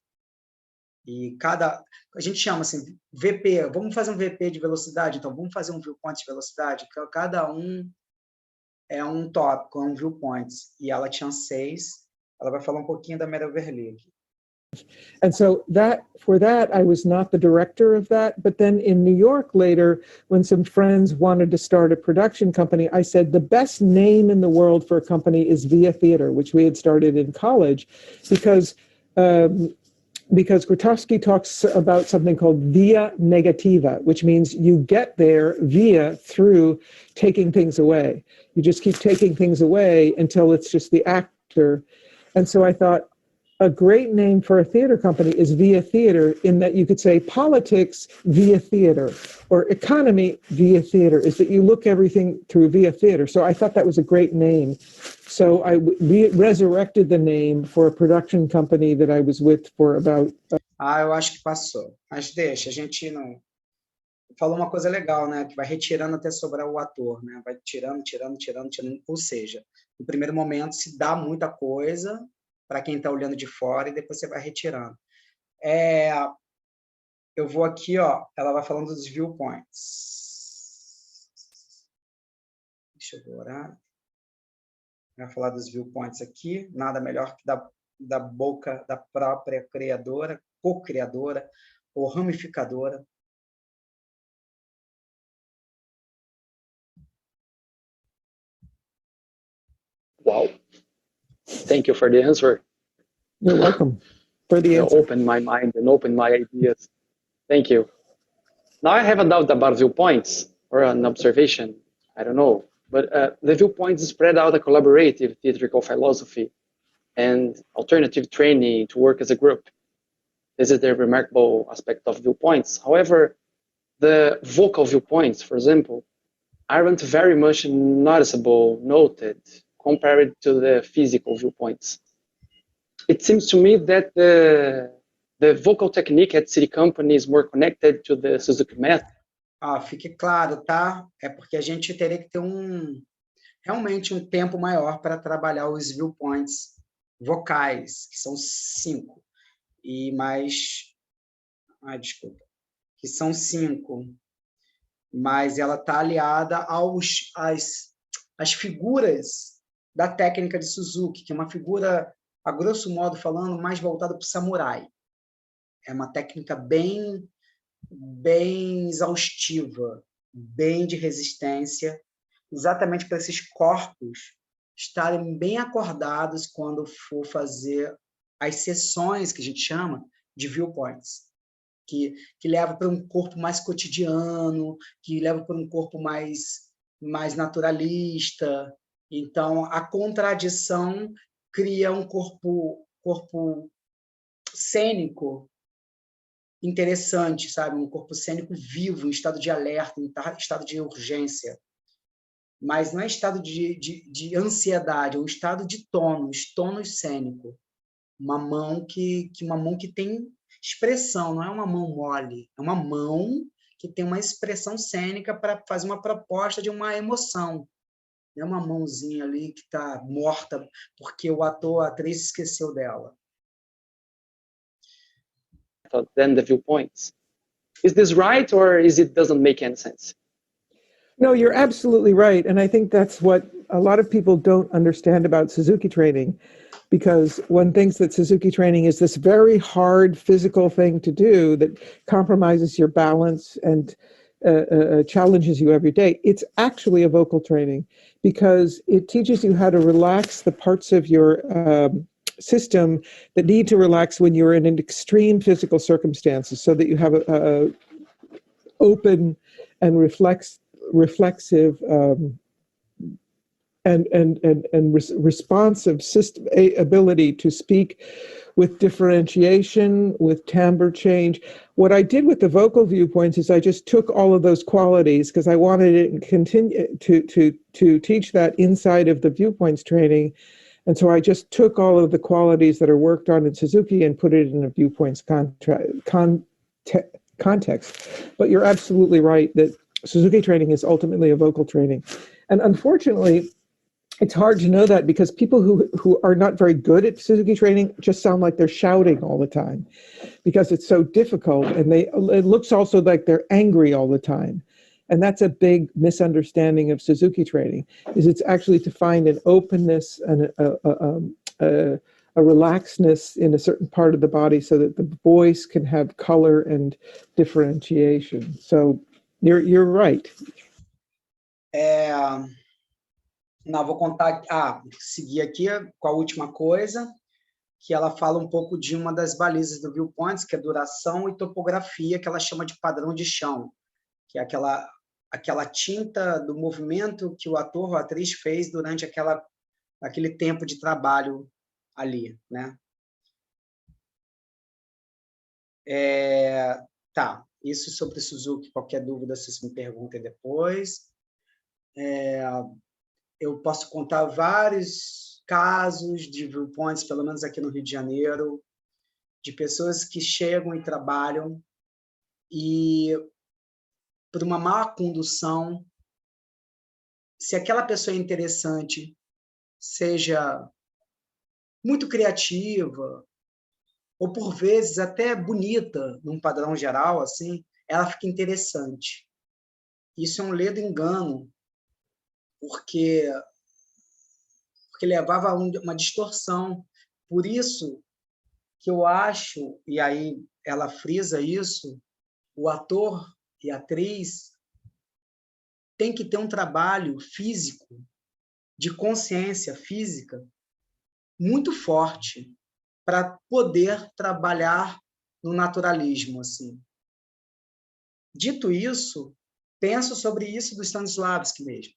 E a gente chama assim, VP, vamos fazer um VP de velocidade, então vamos fazer um viewpoint de velocidade, cada um é um tópico, é um viewpoint, e ela tinha 6, ela vai falar um pouquinho da Mary Overly aqui. And so for that, I was not the director of that. But then in New York later, when some friends wanted to start a production company, I said, the best name in the world for a company is Via Theater, which we had started in college, because Grotowski talks about something called via negativa, which means you get there through taking things away. You just keep taking things away until it's just the actor. And so I thought, a great name for a theater company is Via Theater, in that you could say politics via theater, or economy via theater, is that you look everything through via theater. So I thought that was a great name. So we resurrected the name for a production company that I was with for about... eu acho que passou. Mas deixa, a gente não... Falou uma coisa legal, né? Que vai retirando até sobrar o ator, né? Vai tirando. Ou seja, no primeiro momento se dá muita coisa para quem está olhando de fora, e depois você vai retirando. Eu vou aqui, ó, ela vai falando dos viewpoints. Deixa eu ver o horário. Vai falar dos viewpoints aqui, nada melhor que da boca da própria criadora, co-criadora ou ramificadora. Wow. Thank you for the answer. You're welcome for the answer. Open my mind and open my ideas. Thank you. Now I have a doubt about viewpoints, or an observation, I don't know. But the viewpoints spread out a collaborative theatrical philosophy and alternative training to work as a group. This is the remarkable aspect of viewpoints. However, the vocal viewpoints, for example, aren't very much noticeable, noted, compared to the physical viewpoints. It seems to me that the vocal technique at City Company is more connected to the Suzuki method. Fique claro, tá? É porque a gente teria que ter realmente um tempo maior para trabalhar os viewpoints vocais, que são 5. E mais... desculpa. Que são 5. Mas ela está aliada às figuras da técnica de Suzuki, que é uma figura, a grosso modo falando, mais voltada para o samurai. É uma técnica bem exaustiva, bem de resistência, exatamente para esses corpos estarem bem acordados quando for fazer as sessões, que a gente chama de viewpoints, que leva para um corpo mais cotidiano, que leva para um corpo mais naturalista. Então, a contradição cria um corpo cênico interessante, sabe? Um corpo cênico vivo, em estado de alerta, em estado de urgência. Mas não é estado de ansiedade, é um estado de tônus cênico. Uma mão que tem expressão, não é uma mão mole, é uma mão que tem uma expressão cênica para fazer uma proposta de uma emoção. Não é uma mãozinha ali que está morta porque o ator, a atriz esqueceu dela. Than the viewpoints. Is this right, or it doesn't make any sense? No, you're absolutely right. And I think that's what a lot of people don't understand about Suzuki training, because one thinks that Suzuki training is this very hard physical thing to do that compromises your balance and challenges you every day. It's actually a vocal training, because it teaches you how to relax the parts of your system that need to relax when you're in an extreme physical circumstances, so that you have a open and reflexive responsive system ability to speak with differentiation, with timbre change. What I did with the vocal viewpoints is I just took all of those qualities because I wanted to continue to teach that inside of the viewpoints training. And so I just took all of the qualities that are worked on in Suzuki and put it in a viewpoints context. But you're absolutely right that Suzuki training is ultimately a vocal training. And unfortunately, it's hard to know that because people who are not very good at Suzuki training just sound like they're shouting all the time because it's so difficult. And it looks also like they're angry all the time. And that's a big misunderstanding of Suzuki training, is it's actually to find an openness and a relaxedness in a certain part of the body so that the voice can have color and differentiation. So you're right. Não, vou contar, seguir aqui com a última coisa, que ela fala um pouco de uma das balizas do Viewpoints, que é duração e topografia, que ela chama de padrão de chão, que é aquela tinta do movimento que o ator ou a atriz fez durante aquele tempo de trabalho ali, né? Tá, isso sobre Suzuki, qualquer dúvida vocês me perguntem depois. Eu posso contar vários casos de viewpoints, pelo menos aqui no Rio de Janeiro, de pessoas que chegam e trabalham e, por uma má condução, se aquela pessoa é interessante, seja muito criativa, ou por vezes até bonita, num padrão geral, assim, ela fica interessante. Isso é um ledo engano, porque levava a uma distorção. Por isso que eu acho, e aí ela frisa isso, o ator e a atriz tem que ter um trabalho físico, de consciência física, muito forte, para poder trabalhar no naturalismo, assim. Dito isso, penso sobre isso do Stanislavski mesmo,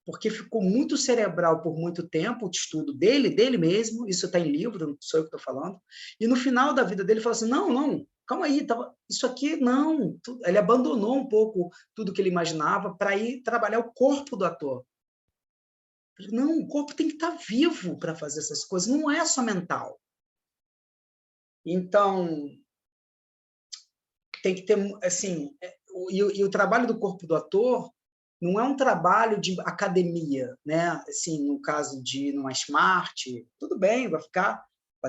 porque ficou muito cerebral por muito tempo, o estudo dele mesmo, isso está em livro, não sou eu que estou falando, e no final da vida dele ele falou assim, não, calma aí, isso aqui não, ele abandonou um pouco tudo que ele imaginava para ir trabalhar o corpo do ator. Não, o corpo tem que estar vivo para fazer essas coisas, não é só mental. Então, tem que ter, assim, e o trabalho do corpo do ator não é um trabalho de academia, né? Assim, no caso de ir numa Smart, tudo bem, vai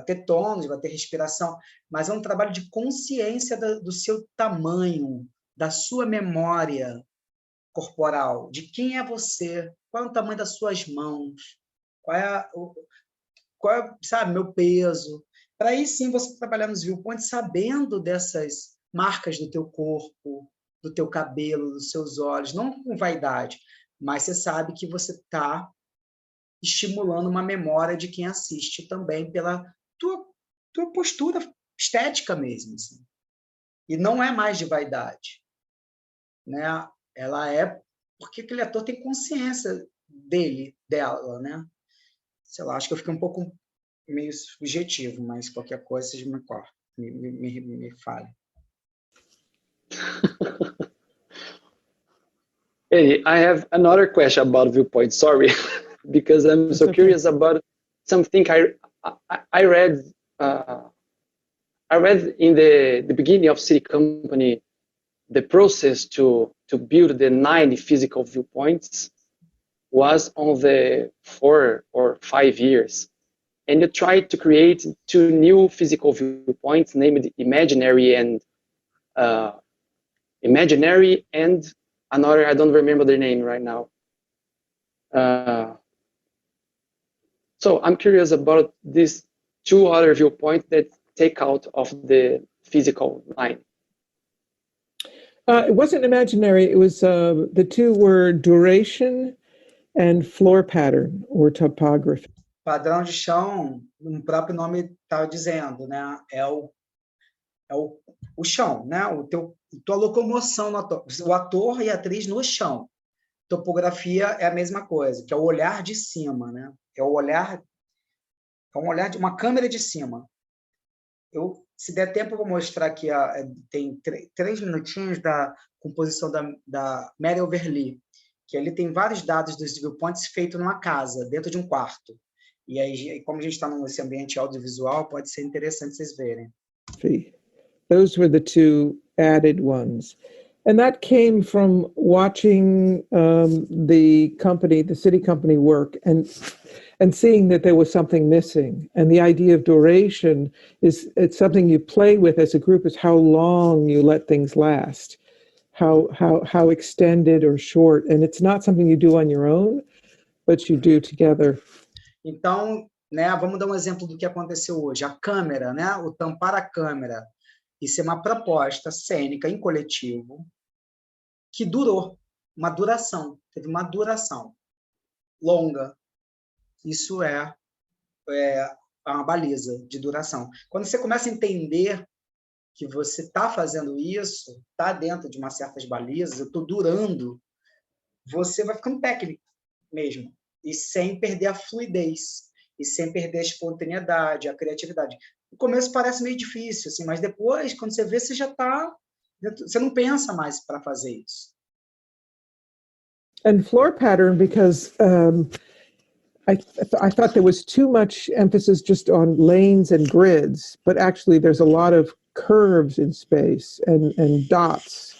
ter tônus, vai ter respiração, mas é um trabalho de consciência do seu tamanho, da sua memória corporal, de quem é você, qual é o tamanho das suas mãos, qual é, sabe, meu peso. Para aí sim você trabalhar nos viewpoints sabendo dessas marcas do teu corpo, do teu cabelo, dos seus olhos, não com vaidade, mas você sabe que você está estimulando uma memória de quem assiste também pela tua postura estética mesmo. Assim. E não é mais de vaidade. Né? Ela é porque aquele ator tem consciência dela. Né? Sei lá, acho que eu fiquei um pouco meio subjetivo, mas qualquer coisa vocês me cortam, me falem. Hey, I have another question about viewpoint. Sorry, because I'm so curious about something I read. I read in the beginning of City Company the process to build the 90 physical viewpoints was on the 4 or 5 years, and you tried to create 2 new physical viewpoints, named imaginary and another, I don't remember their name right now. So I'm curious about these 2 other viewpoints that take out of the physical line. It wasn't imaginary. It was the 2 were duration and floor pattern or topography. Padrão de chão, o próprio nome está dizendo, né? É o chão, né? Tua locomoção no ator, o ator e a atriz no chão. Topografia é a mesma coisa, que é o olhar de cima, né? É um olhar de uma câmera de cima. Se der tempo, eu vou mostrar aqui, tem 3 minutinhos da composição da Mary Overly, que ali tem vários dados dos viewpoints feitos numa casa, dentro de um quarto. E aí, como a gente está nesse ambiente audiovisual, pode ser interessante vocês verem. Those were the 2 added ones. And that came from watching the city company work and seeing that there was something missing. And the idea of duration it's something you play with as a group, is how long you let things last, how extended or short. And it's not something you do on your own, but you do together. Então, né, vamos dar um exemplo do que aconteceu hoje. A câmera, né, o tampar a câmera. Isso é uma proposta cênica em coletivo que durou, teve uma duração longa. Isso é uma baliza de duração. Quando você começa a entender que você está fazendo isso, está dentro de umas certas balizas, eu estou durando, você vai ficando técnico mesmo, e sem perder a fluidez, e sem perder a espontaneidade, a criatividade. No começo parece meio difícil, assim, mas depois, quando você vê, você já está... Você não pensa mais para fazer isso. And floor pattern, because I thought there was too much emphasis just on lanes and grids, but actually there's a lot of curves in space and dots.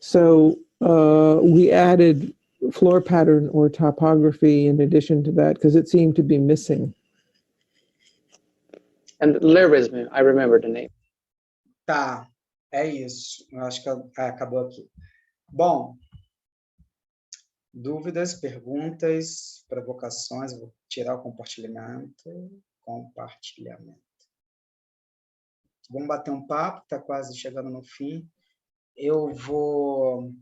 So we added floor pattern or topography in addition to that, because it seemed to be missing. And lyrism, I remember the name. Tá, é isso. Eu acho que acabou aqui. Bom, dúvidas, perguntas, provocações? Vou tirar o compartilhamento. Vamos bater um papo, está quase chegando no fim. Eu vou...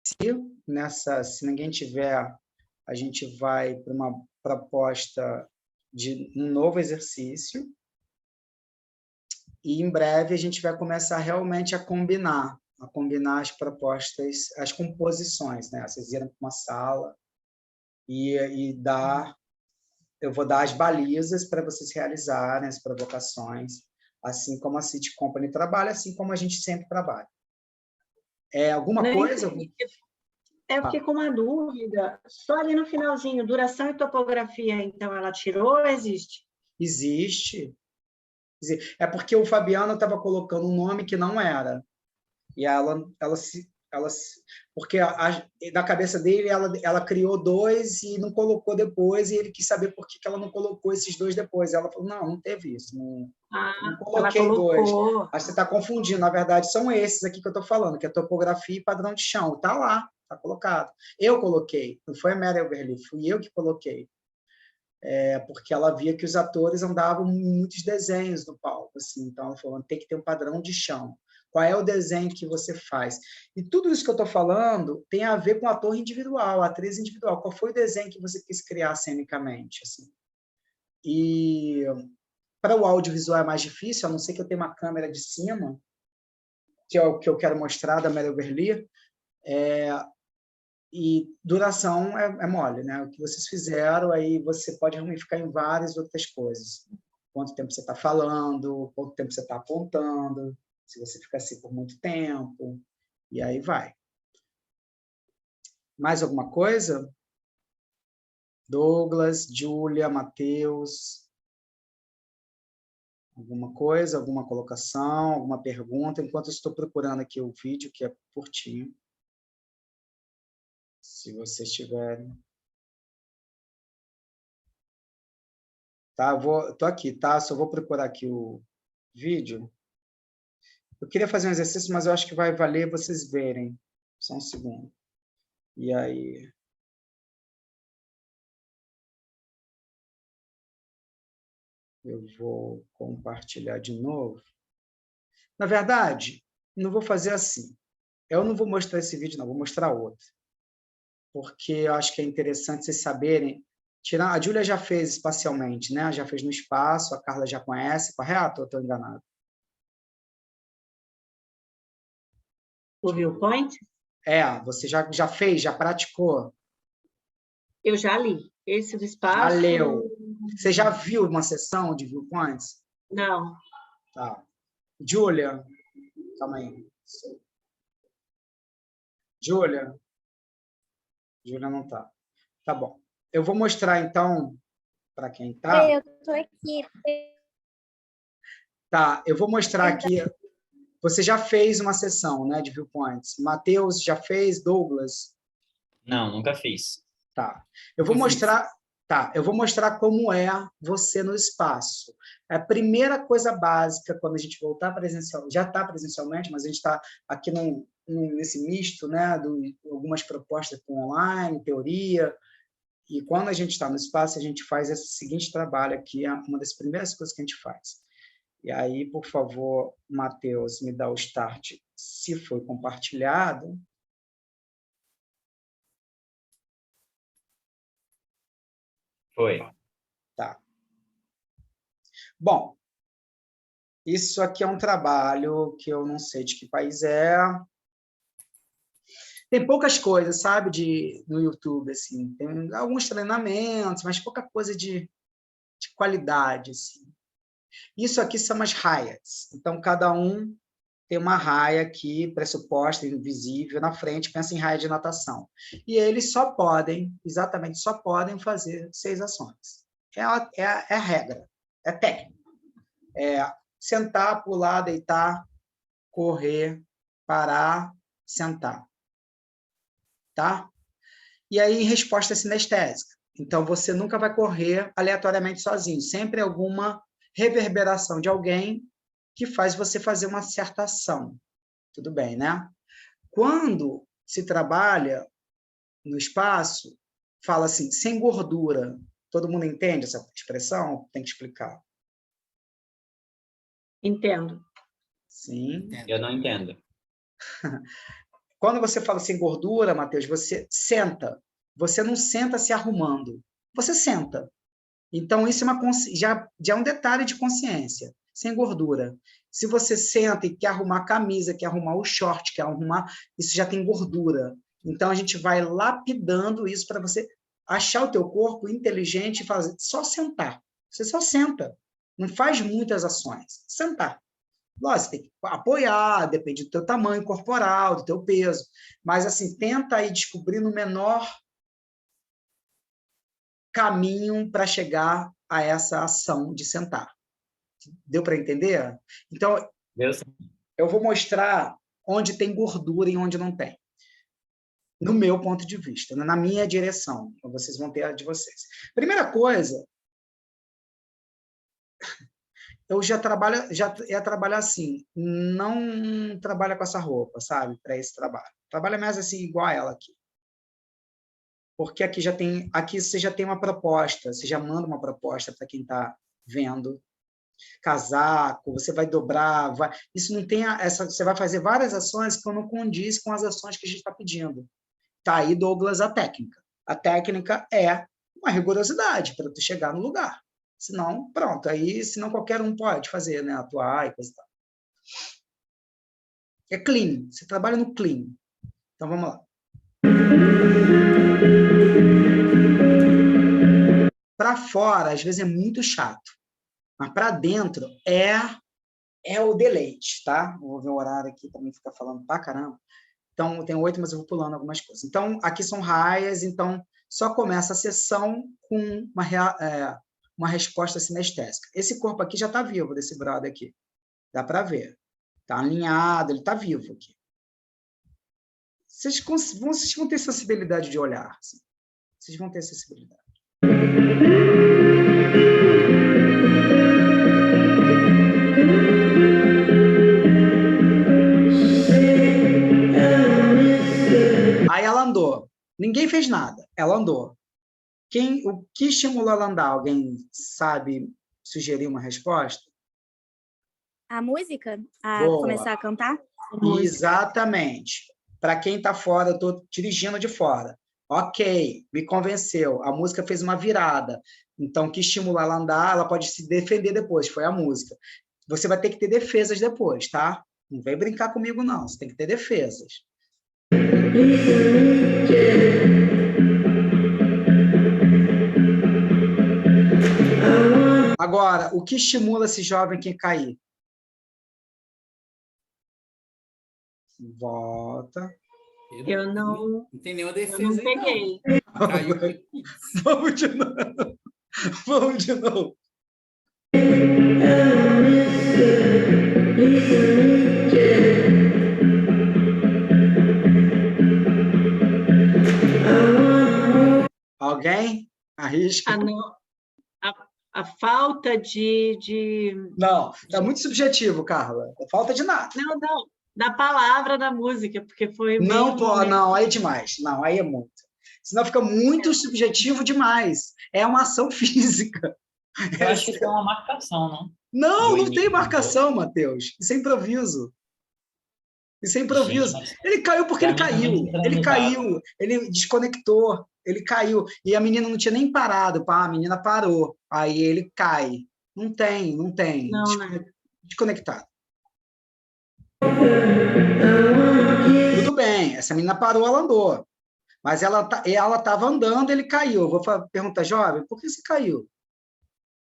Se ninguém tiver, a gente vai para uma proposta de um novo exercício. E, em breve, a gente vai começar realmente a combinar as propostas, as composições, né? Vocês viram para uma sala eu vou dar as balizas para vocês realizarem as provocações, assim como a City Company trabalha, assim como a gente sempre trabalha. Alguma coisa? Eu fiquei com uma dúvida, só ali no finalzinho, duração e topografia, então ela tirou ou existe? Existe. É porque o Fabiano estava colocando um nome que não era. E porque na cabeça dele ela criou 2 e não colocou depois, e ele quis saber por que ela não colocou esses 2 depois. Ela falou, não teve isso, não coloquei 2. Mas você está confundindo, na verdade são esses aqui que eu estou falando, que é topografia e padrão de chão. Está lá, está colocado. Eu coloquei, não foi a Mary Overly, fui eu que coloquei. Porque ela via que os atores andavam em muitos desenhos no palco, assim, então ela falou, tem que ter um padrão de chão. Qual é o desenho que você faz? E tudo isso que eu estou falando tem a ver com o ator individual, a atriz individual. Qual foi o desenho que você quis criar cenicamente? Assim? E para o audiovisual é mais difícil, a não ser que eu tenha uma câmera de cima, que é o que eu quero mostrar da Mary Overly, e duração é mole, né? O que vocês fizeram, aí você pode ramificar em várias outras coisas. Quanto tempo você está falando, quanto tempo você está apontando, se você ficar assim por muito tempo, e aí vai. Mais alguma coisa? Douglas, Júlia, Matheus? Alguma coisa, alguma colocação, alguma pergunta? Enquanto eu estou procurando aqui o vídeo, que é curtinho. Se vocês tiverem. Tá, tô aqui, tá? Só vou procurar aqui o vídeo. Eu queria fazer um exercício, mas eu acho que vai valer vocês verem. Só um segundo. E aí... Eu vou compartilhar de novo. Na verdade, não vou fazer assim. Eu não vou mostrar esse vídeo, não. Vou mostrar outro. Porque eu acho que é interessante vocês saberem. A Júlia já fez espacialmente, né? Já fez no espaço, a Carla já conhece, correto? Ou estou enganado? O viewpoint? Você já fez, já praticou? Eu já li. Esse do Já espaço... leu? Você já viu uma sessão de viewpoints? Não. Tá. Júlia, calma aí. Júlia não tá. Tá bom. Eu vou mostrar, então, para quem tá. Eu tô aqui. Tá, eu vou mostrar aqui. Você já fez uma sessão, né, de viewpoints. Matheus já fez, Douglas? Não, nunca fiz. Tá. Eu vou mostrar como é você no espaço. A primeira coisa básica, quando a gente voltar presencial, já está presencialmente, mas a gente está aqui nesse misto, né, de algumas propostas com online, teoria, e quando a gente está no espaço, a gente faz esse seguinte trabalho aqui, é uma das primeiras coisas que a gente faz. E aí, por favor, Matheus, me dá o start, se foi compartilhado. Foi. Tá. Bom, isso aqui é um trabalho que eu não sei de que país é. Tem poucas coisas, sabe, no YouTube, assim. Tem alguns treinamentos, mas pouca coisa de qualidade, assim. Isso aqui são as raias. Então, cada um tem uma raia aqui, pressuposta, invisível, na frente, pensa em raia de natação. E eles exatamente só podem fazer 6 ações. É a regra, é técnica. Sentar, pular, deitar, correr, parar, sentar. Tá? E aí, resposta sinestésica. Então, você nunca vai correr aleatoriamente sozinho. Sempre alguma reverberação de alguém que faz você fazer uma certa ação. Tudo bem, né? Quando se trabalha no espaço, fala assim, sem gordura. Todo mundo entende essa expressão? Tem que explicar. Entendo. Sim. Eu não entendo. Quando você fala sem gordura, Matheus, você senta. Você não senta se arrumando. Você senta. Então, isso já é um detalhe de consciência. Sem gordura. Se você senta e quer arrumar a camisa, quer arrumar o short, quer arrumar... Isso já tem gordura. Então, a gente vai lapidando isso para você achar o teu corpo inteligente e fazer só sentar. Você só senta. Não faz muitas ações. Sentar. Lógico, você tem que apoiar, depende do teu tamanho corporal, do teu peso. Mas, assim, tenta aí descobrir no menor caminho para chegar a essa ação de sentar. Deu para entender? Então, eu vou mostrar onde tem gordura e onde não tem. No meu ponto de vista, na minha direção. Então, vocês vão ter a de vocês. Primeira coisa, eu já ia trabalhar assim, não trabalha com essa roupa, sabe, para esse trabalho. Trabalha mais assim, igual a ela aqui. Porque aqui você já tem uma proposta, você já manda uma proposta para quem está vendo. Casaco, você vai dobrar, isso não tem você vai fazer várias ações que não condiz com as ações que a gente está pedindo. Tá aí, Douglas, a técnica. A técnica é uma rigorosidade para tu chegar no lugar. Senão, pronto, senão qualquer um pode fazer, né? Atuar e coisa e tal. É clean, você trabalha no clean. Então, vamos lá. Para fora, às vezes, é muito chato. Mas para dentro é o deleite, tá? Vou ver o horário aqui, também fica falando pra caramba. Então, tem 8, mas eu vou pulando algumas coisas. Então, aqui são raias, então só começa a sessão com uma resposta sinestésica. Esse corpo aqui já está vivo, desse brother aqui. Dá para ver. Está alinhado, ele está vivo aqui. Vocês vão ter sensibilidade de olhar. Assim. Vocês vão ter sensibilidade. Aí ela andou. Ninguém fez nada. Ela andou. O que estimulou ela a andar? Alguém sabe sugerir uma resposta? A música? Boa. Começar a cantar? Exatamente. Para quem está fora, eu estou dirigindo de fora. Ok, me convenceu. A música fez uma virada. Então, o que estimulou ela a andar, ela pode se defender depois. Foi a música. Você vai ter que ter defesas depois, tá? Não vem brincar comigo, não. Você tem que ter defesas. Agora, o que estimula esse jovem que cair? Volta. Eu não tem nenhuma defesa aí, peguei. não. Caiu. Vamos de novo. Vamos de novo. Alguém? Arrisca. A falta de... Não, tá muito subjetivo, Carla. Falta de nada. Não. Da palavra da música, porque foi Não, meio... não, aí é demais. Não, aí é muito. Senão fica muito subjetivo demais. É uma ação física. Eu acho que isso é uma marcação, não? Não, Do não tem início, marcação, Matheus. Isso é improviso. Isso é improviso. Gente, mas Ele caiu porque ele pra mim caiu. também não Ele dá. caiu. Ele desconectou. Ele caiu. E a menina não tinha nem parado. Pá, a menina parou. Aí ele cai. Não tem. Não, né? Desconectado. Tudo bem. Essa menina parou, ela andou. Mas ela estava andando, ele caiu. Eu vou perguntar, jovem, por que você caiu? O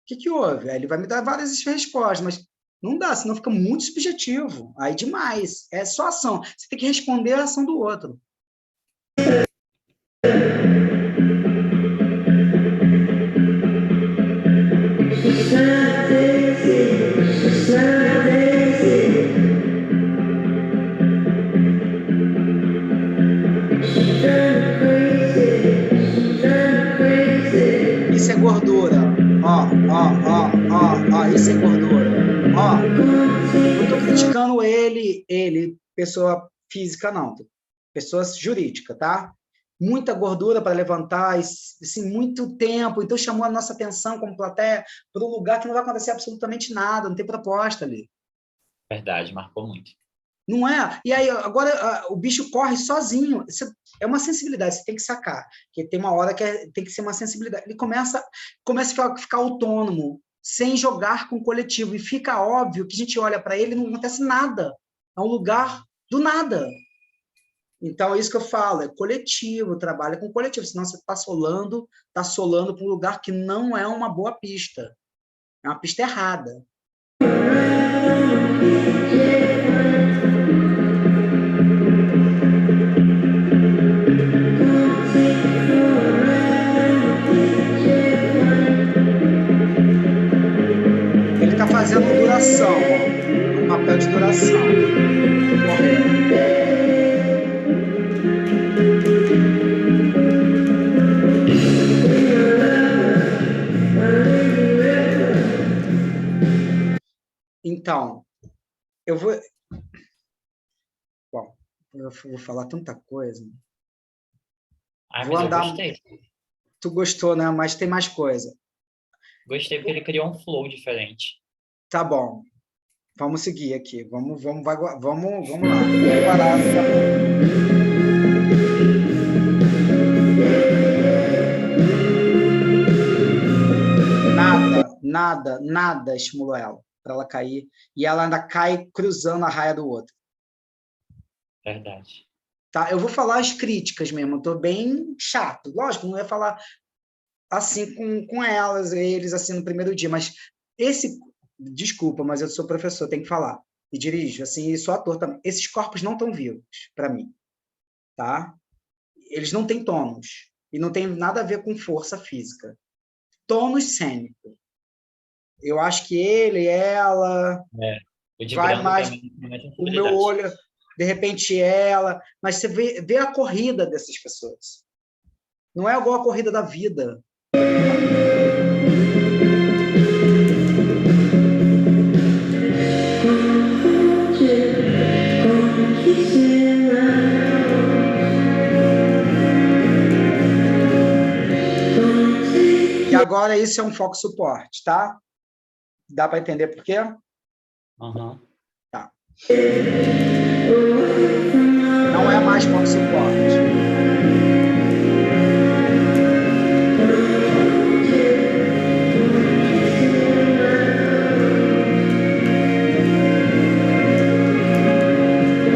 que houve? Aí ele vai me dar várias respostas, mas não dá, senão fica muito subjetivo. Aí demais. É só ação. Você tem que responder a ação do outro. Isso é gordura. Ó, isso é gordura. Ó, não estou criticando ele, pessoa física, não. Pessoa jurídica, tá? Muita gordura para levantar, assim, muito tempo. Então, chamou a nossa atenção como plateia para um lugar que não vai acontecer absolutamente nada, não tem proposta ali. Verdade, marcou muito. Não é? E aí, agora, o bicho corre sozinho. Isso é uma sensibilidade, você tem que sacar. Porque tem uma hora que tem que ser uma sensibilidade. Ele começa a ficar autônomo, sem jogar com o coletivo. E fica óbvio que a gente olha para ele e não acontece nada. É um lugar do nada. Então, é isso que eu falo, é coletivo, trabalha com coletivo. Senão você está solando para um lugar que não é uma boa pista. É uma pista errada. Ele está fazendo duração, ó, um papel de duração. Correto. Então, eu vou... Bom, eu vou falar tanta coisa. Ah, Vou mas eu andar... gostei. Tu gostou, né? Mas tem mais coisa. Gostei porque ele criou um flow diferente. Tá bom. Vamos seguir aqui. Vamos lá. Preparado. Nada estimulou ela para ela cair. E ela ainda cai cruzando a raia do outro. Verdade. Tá? Eu vou falar as críticas mesmo. Eu tô bem chato. Lógico, não ia falar assim com eles assim no primeiro dia, mas desculpa, mas eu sou professor, tenho que falar e dirijo assim, e sou ator também. Esses corpos não estão vivos para mim, tá? Eles não têm tônus e não tem nada a ver com força física. Tônus cênico. Eu acho que ela vai mais o meu olho, de repente ela, mas você vê a corrida dessas pessoas. Não é igual a corrida da vida. E agora isso é um foco suporte, tá? Dá para entender por quê? Uhum. Tá. Não é mais foco suporte.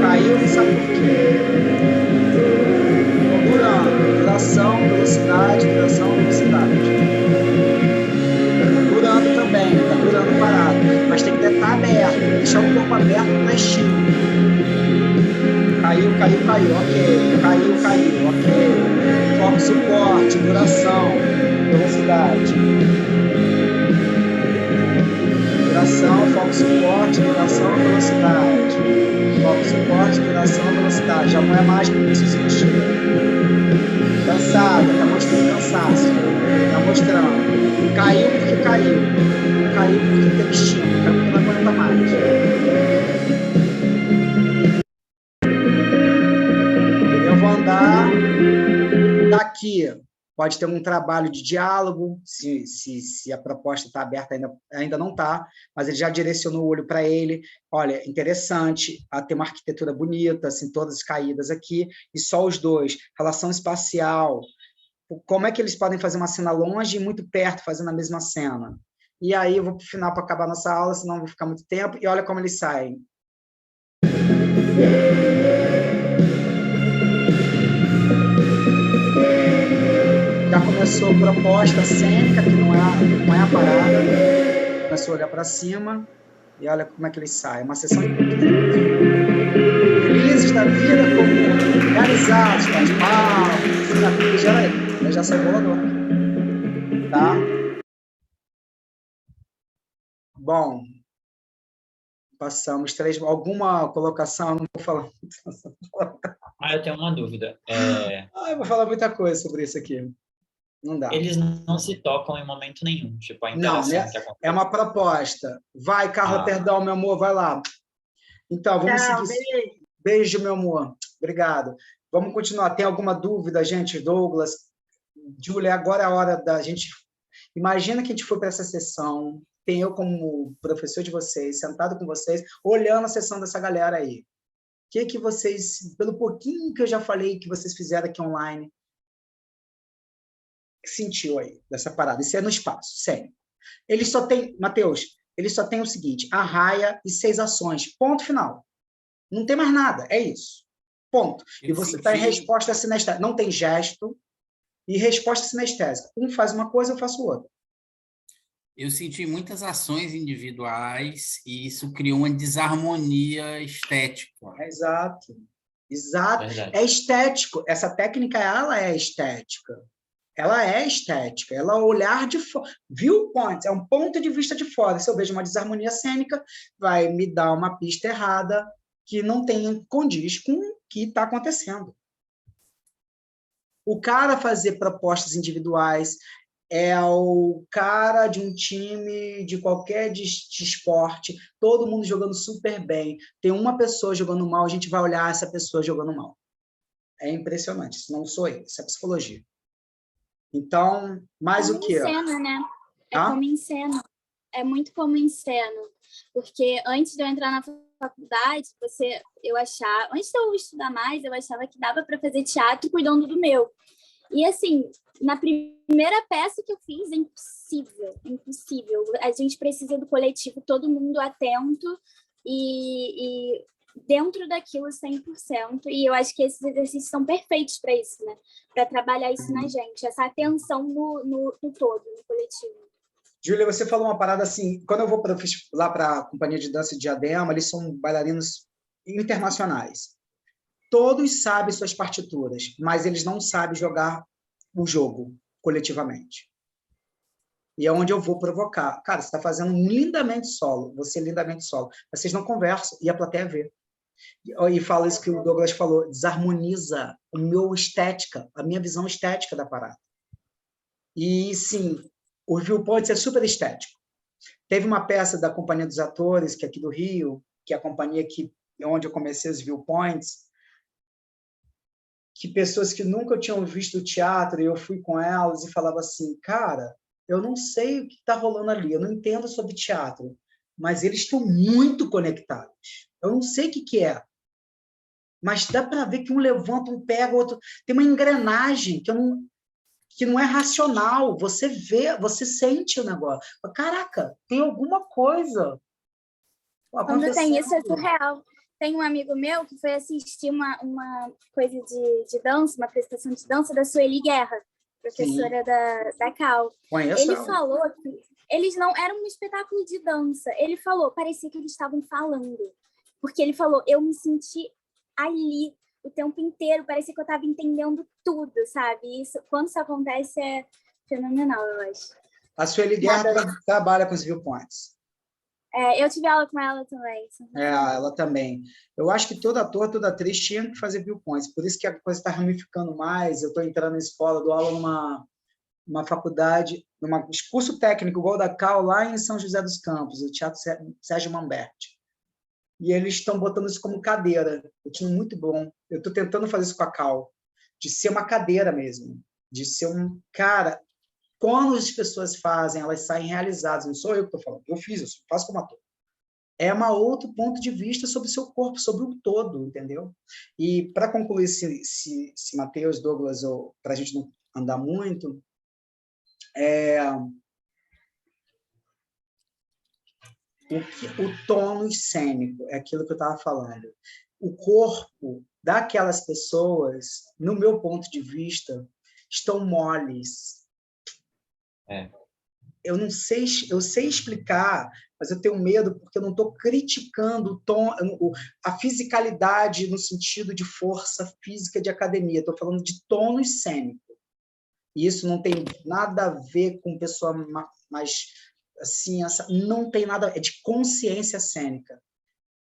Caiu, não sabe por quê. campo aberto para estilo. Caiu, ok. Caiu, ok. Foco, suporte, duração, velocidade. Duração, foco, suporte, duração, velocidade. Foco, suporte, duração, velocidade. Já não é mais que isso se mexer. Cansada, está mostrando cansaço. Está mostrando. Caiu porque caiu. Caiu porque teve estímulo. Caiu porque não aguenta mais. Eu vou andar daqui. Pode ter um trabalho de diálogo, se a proposta está aberta, ainda não está, mas ele já direcionou o olho para ele. Olha, interessante, ter uma arquitetura bonita, assim, todas caídas aqui, e só os dois. Relação espacial, como é que eles podem fazer uma cena longe e muito perto, fazendo a mesma cena? E aí eu vou para o final para acabar nossa aula, senão eu vou ficar muito tempo, e olha como eles saem. Já começou a proposta cênica, que não é a parada. Começou a olhar para cima e olha como é que eles saem. Uma sessão felizes da vida, como realizados, faz mal, já saiu bolador. Tá? Bom, passamos 3. Alguma colocação? Não vou falar. Eu tenho uma dúvida. Eu vou falar muita coisa sobre isso aqui. Não dá. Eles não se tocam em momento nenhum, tipo, a interação Não, que acontece. É uma proposta. Vai, Carla, perdão, meu amor, vai lá. Então, vamos seguir. Beijo, meu amor. Obrigado. Vamos continuar. Tem alguma dúvida, gente? Douglas, Júlia, agora é a hora da gente... Imagina que a gente foi para essa sessão, tem eu como professor de vocês, sentado com vocês, olhando a sessão dessa galera aí. O que vocês, pelo pouquinho que eu já falei que vocês fizeram aqui online, sentiu aí dessa parada? Isso é no espaço, sério. Ele só tem, Matheus, ele só tem o seguinte: arraia e 6 ações. Ponto final. Não tem mais nada, é isso. Ponto. E você está em resposta sinestésica. Não tem gesto e resposta sinestésica. Um faz uma coisa, eu faço outra. Eu senti muitas ações individuais e isso criou uma desarmonia estética. Exato. Exato. Verdade. É estético. Essa técnica, ela é estética. Ela é estética. Ela é o olhar de fora. Viewpoint é um ponto de vista de fora. Se eu vejo uma desarmonia cênica, vai me dar uma pista errada que não condiz com o que está acontecendo. O cara fazer propostas individuais é o cara de um time de qualquer de esporte, todo mundo jogando super bem. Tem uma pessoa jogando mal, a gente vai olhar essa pessoa jogando mal. É impressionante. Isso não sou eu, isso é psicologia. Então, mais o quê? Como em cena, né? Como em cena. É muito como em cena. Porque antes de eu entrar na faculdade, antes de eu estudar mais, eu achava que dava para fazer teatro cuidando do meu. E assim, na primeira peça que eu fiz, é impossível. A gente precisa do coletivo, todo mundo atento e dentro daquilo 100%. E eu acho que esses exercícios são perfeitos para isso, né? Para trabalhar isso na gente, essa atenção no todo, no coletivo. Júlia, você falou uma parada assim, quando eu vou lá para a Companhia de Dança de Diadema, eles são bailarinos internacionais. Todos sabem suas partituras, mas eles não sabem jogar o jogo coletivamente. E é onde eu vou provocar. Cara, você está fazendo lindamente solo, você lindamente solo. Vocês não conversam e a plateia vê. E fala isso que o Douglas falou, desarmoniza a minha visão estética da parada. E, sim, o viewpoint é super estético. Teve uma peça da Companhia dos Atores, que é aqui do Rio, que é a companhia onde eu comecei os viewpoints, que pessoas que nunca tinham visto teatro, e eu fui com elas e falava assim, cara, eu não sei o que está rolando ali, eu não entendo sobre teatro, mas eles estão muito conectados. Eu não sei o que é, mas dá para ver que um levanta, um pega, o outro... Tem uma engrenagem que não é racional. Você vê, você sente o negócio. Caraca, tem alguma coisa. Quando tem isso, é surreal. Tem um amigo meu que foi assistir uma coisa de dança, uma apresentação de dança da Sueli Guerra, professora da Cal. Ele falou que eles não... Era um espetáculo de dança. Ele falou, parecia que eles estavam falando. Porque ele falou, eu me senti ali o tempo inteiro, parecia que eu estava entendendo tudo, sabe? E isso, quando isso acontece, é fenomenal, eu acho. A Sueli Guerra trabalha com os viewpoints. Eu tive aula com ela também. Ela também. Eu acho que todo ator, toda atriz tinha que fazer viewpoints, por isso que a coisa está ramificando mais. Eu estou entrando na escola, dou aula numa faculdade, num curso técnico igual da Cal, lá em São José dos Campos, o Teatro Sérgio Mamberti. E eles estão botando isso como cadeira. Eu tinha muito bom. Eu estou tentando fazer isso com a Cal, de ser uma cadeira mesmo, de ser um cara. Quando as pessoas fazem, elas saem realizadas. Não sou eu que estou falando, eu fiz, eu faço como ator. É um outro ponto de vista sobre o seu corpo, sobre o todo, entendeu? E para concluir se Matheus, Douglas, para a gente não andar muito, o tônus cênico, é aquilo que eu estava falando. O corpo daquelas pessoas, no meu ponto de vista, estão moles. Eu não sei, eu sei explicar, mas eu tenho medo porque eu não estou criticando o tom, a fisicalidade no sentido de força física de academia. Estou falando de tônus cênico. E isso não tem nada a ver com pessoa mais assim, não tem nada, é de consciência cênica.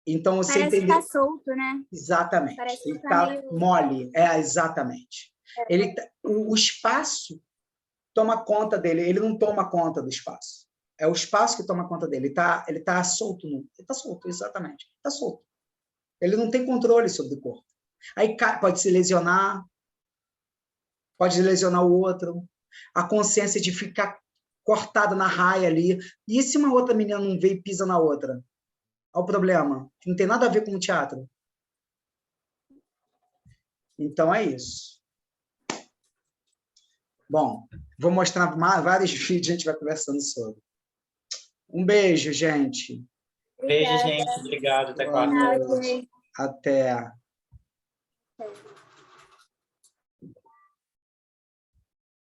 Então você parece entendeu? Que tá solto, né? Exatamente. Parece ele que tá meio... mole, exatamente. O espaço toma conta dele, ele não toma conta do espaço. É o espaço que toma conta dele. Ele tá solto, ele tá solto, exatamente. Está solto. Ele não tem controle sobre o corpo. Aí pode se lesionar, pode lesionar o outro. A consciência de ficar cortada na raia ali. E se uma outra menina não vê e pisa na outra? Olha o problema. Não tem nada a ver com o teatro. Então, é isso. Bom, vou mostrar vários vídeos, a gente vai conversando sobre. Um beijo, gente. Beijo, gente. Obrigado. Até quarta. Até.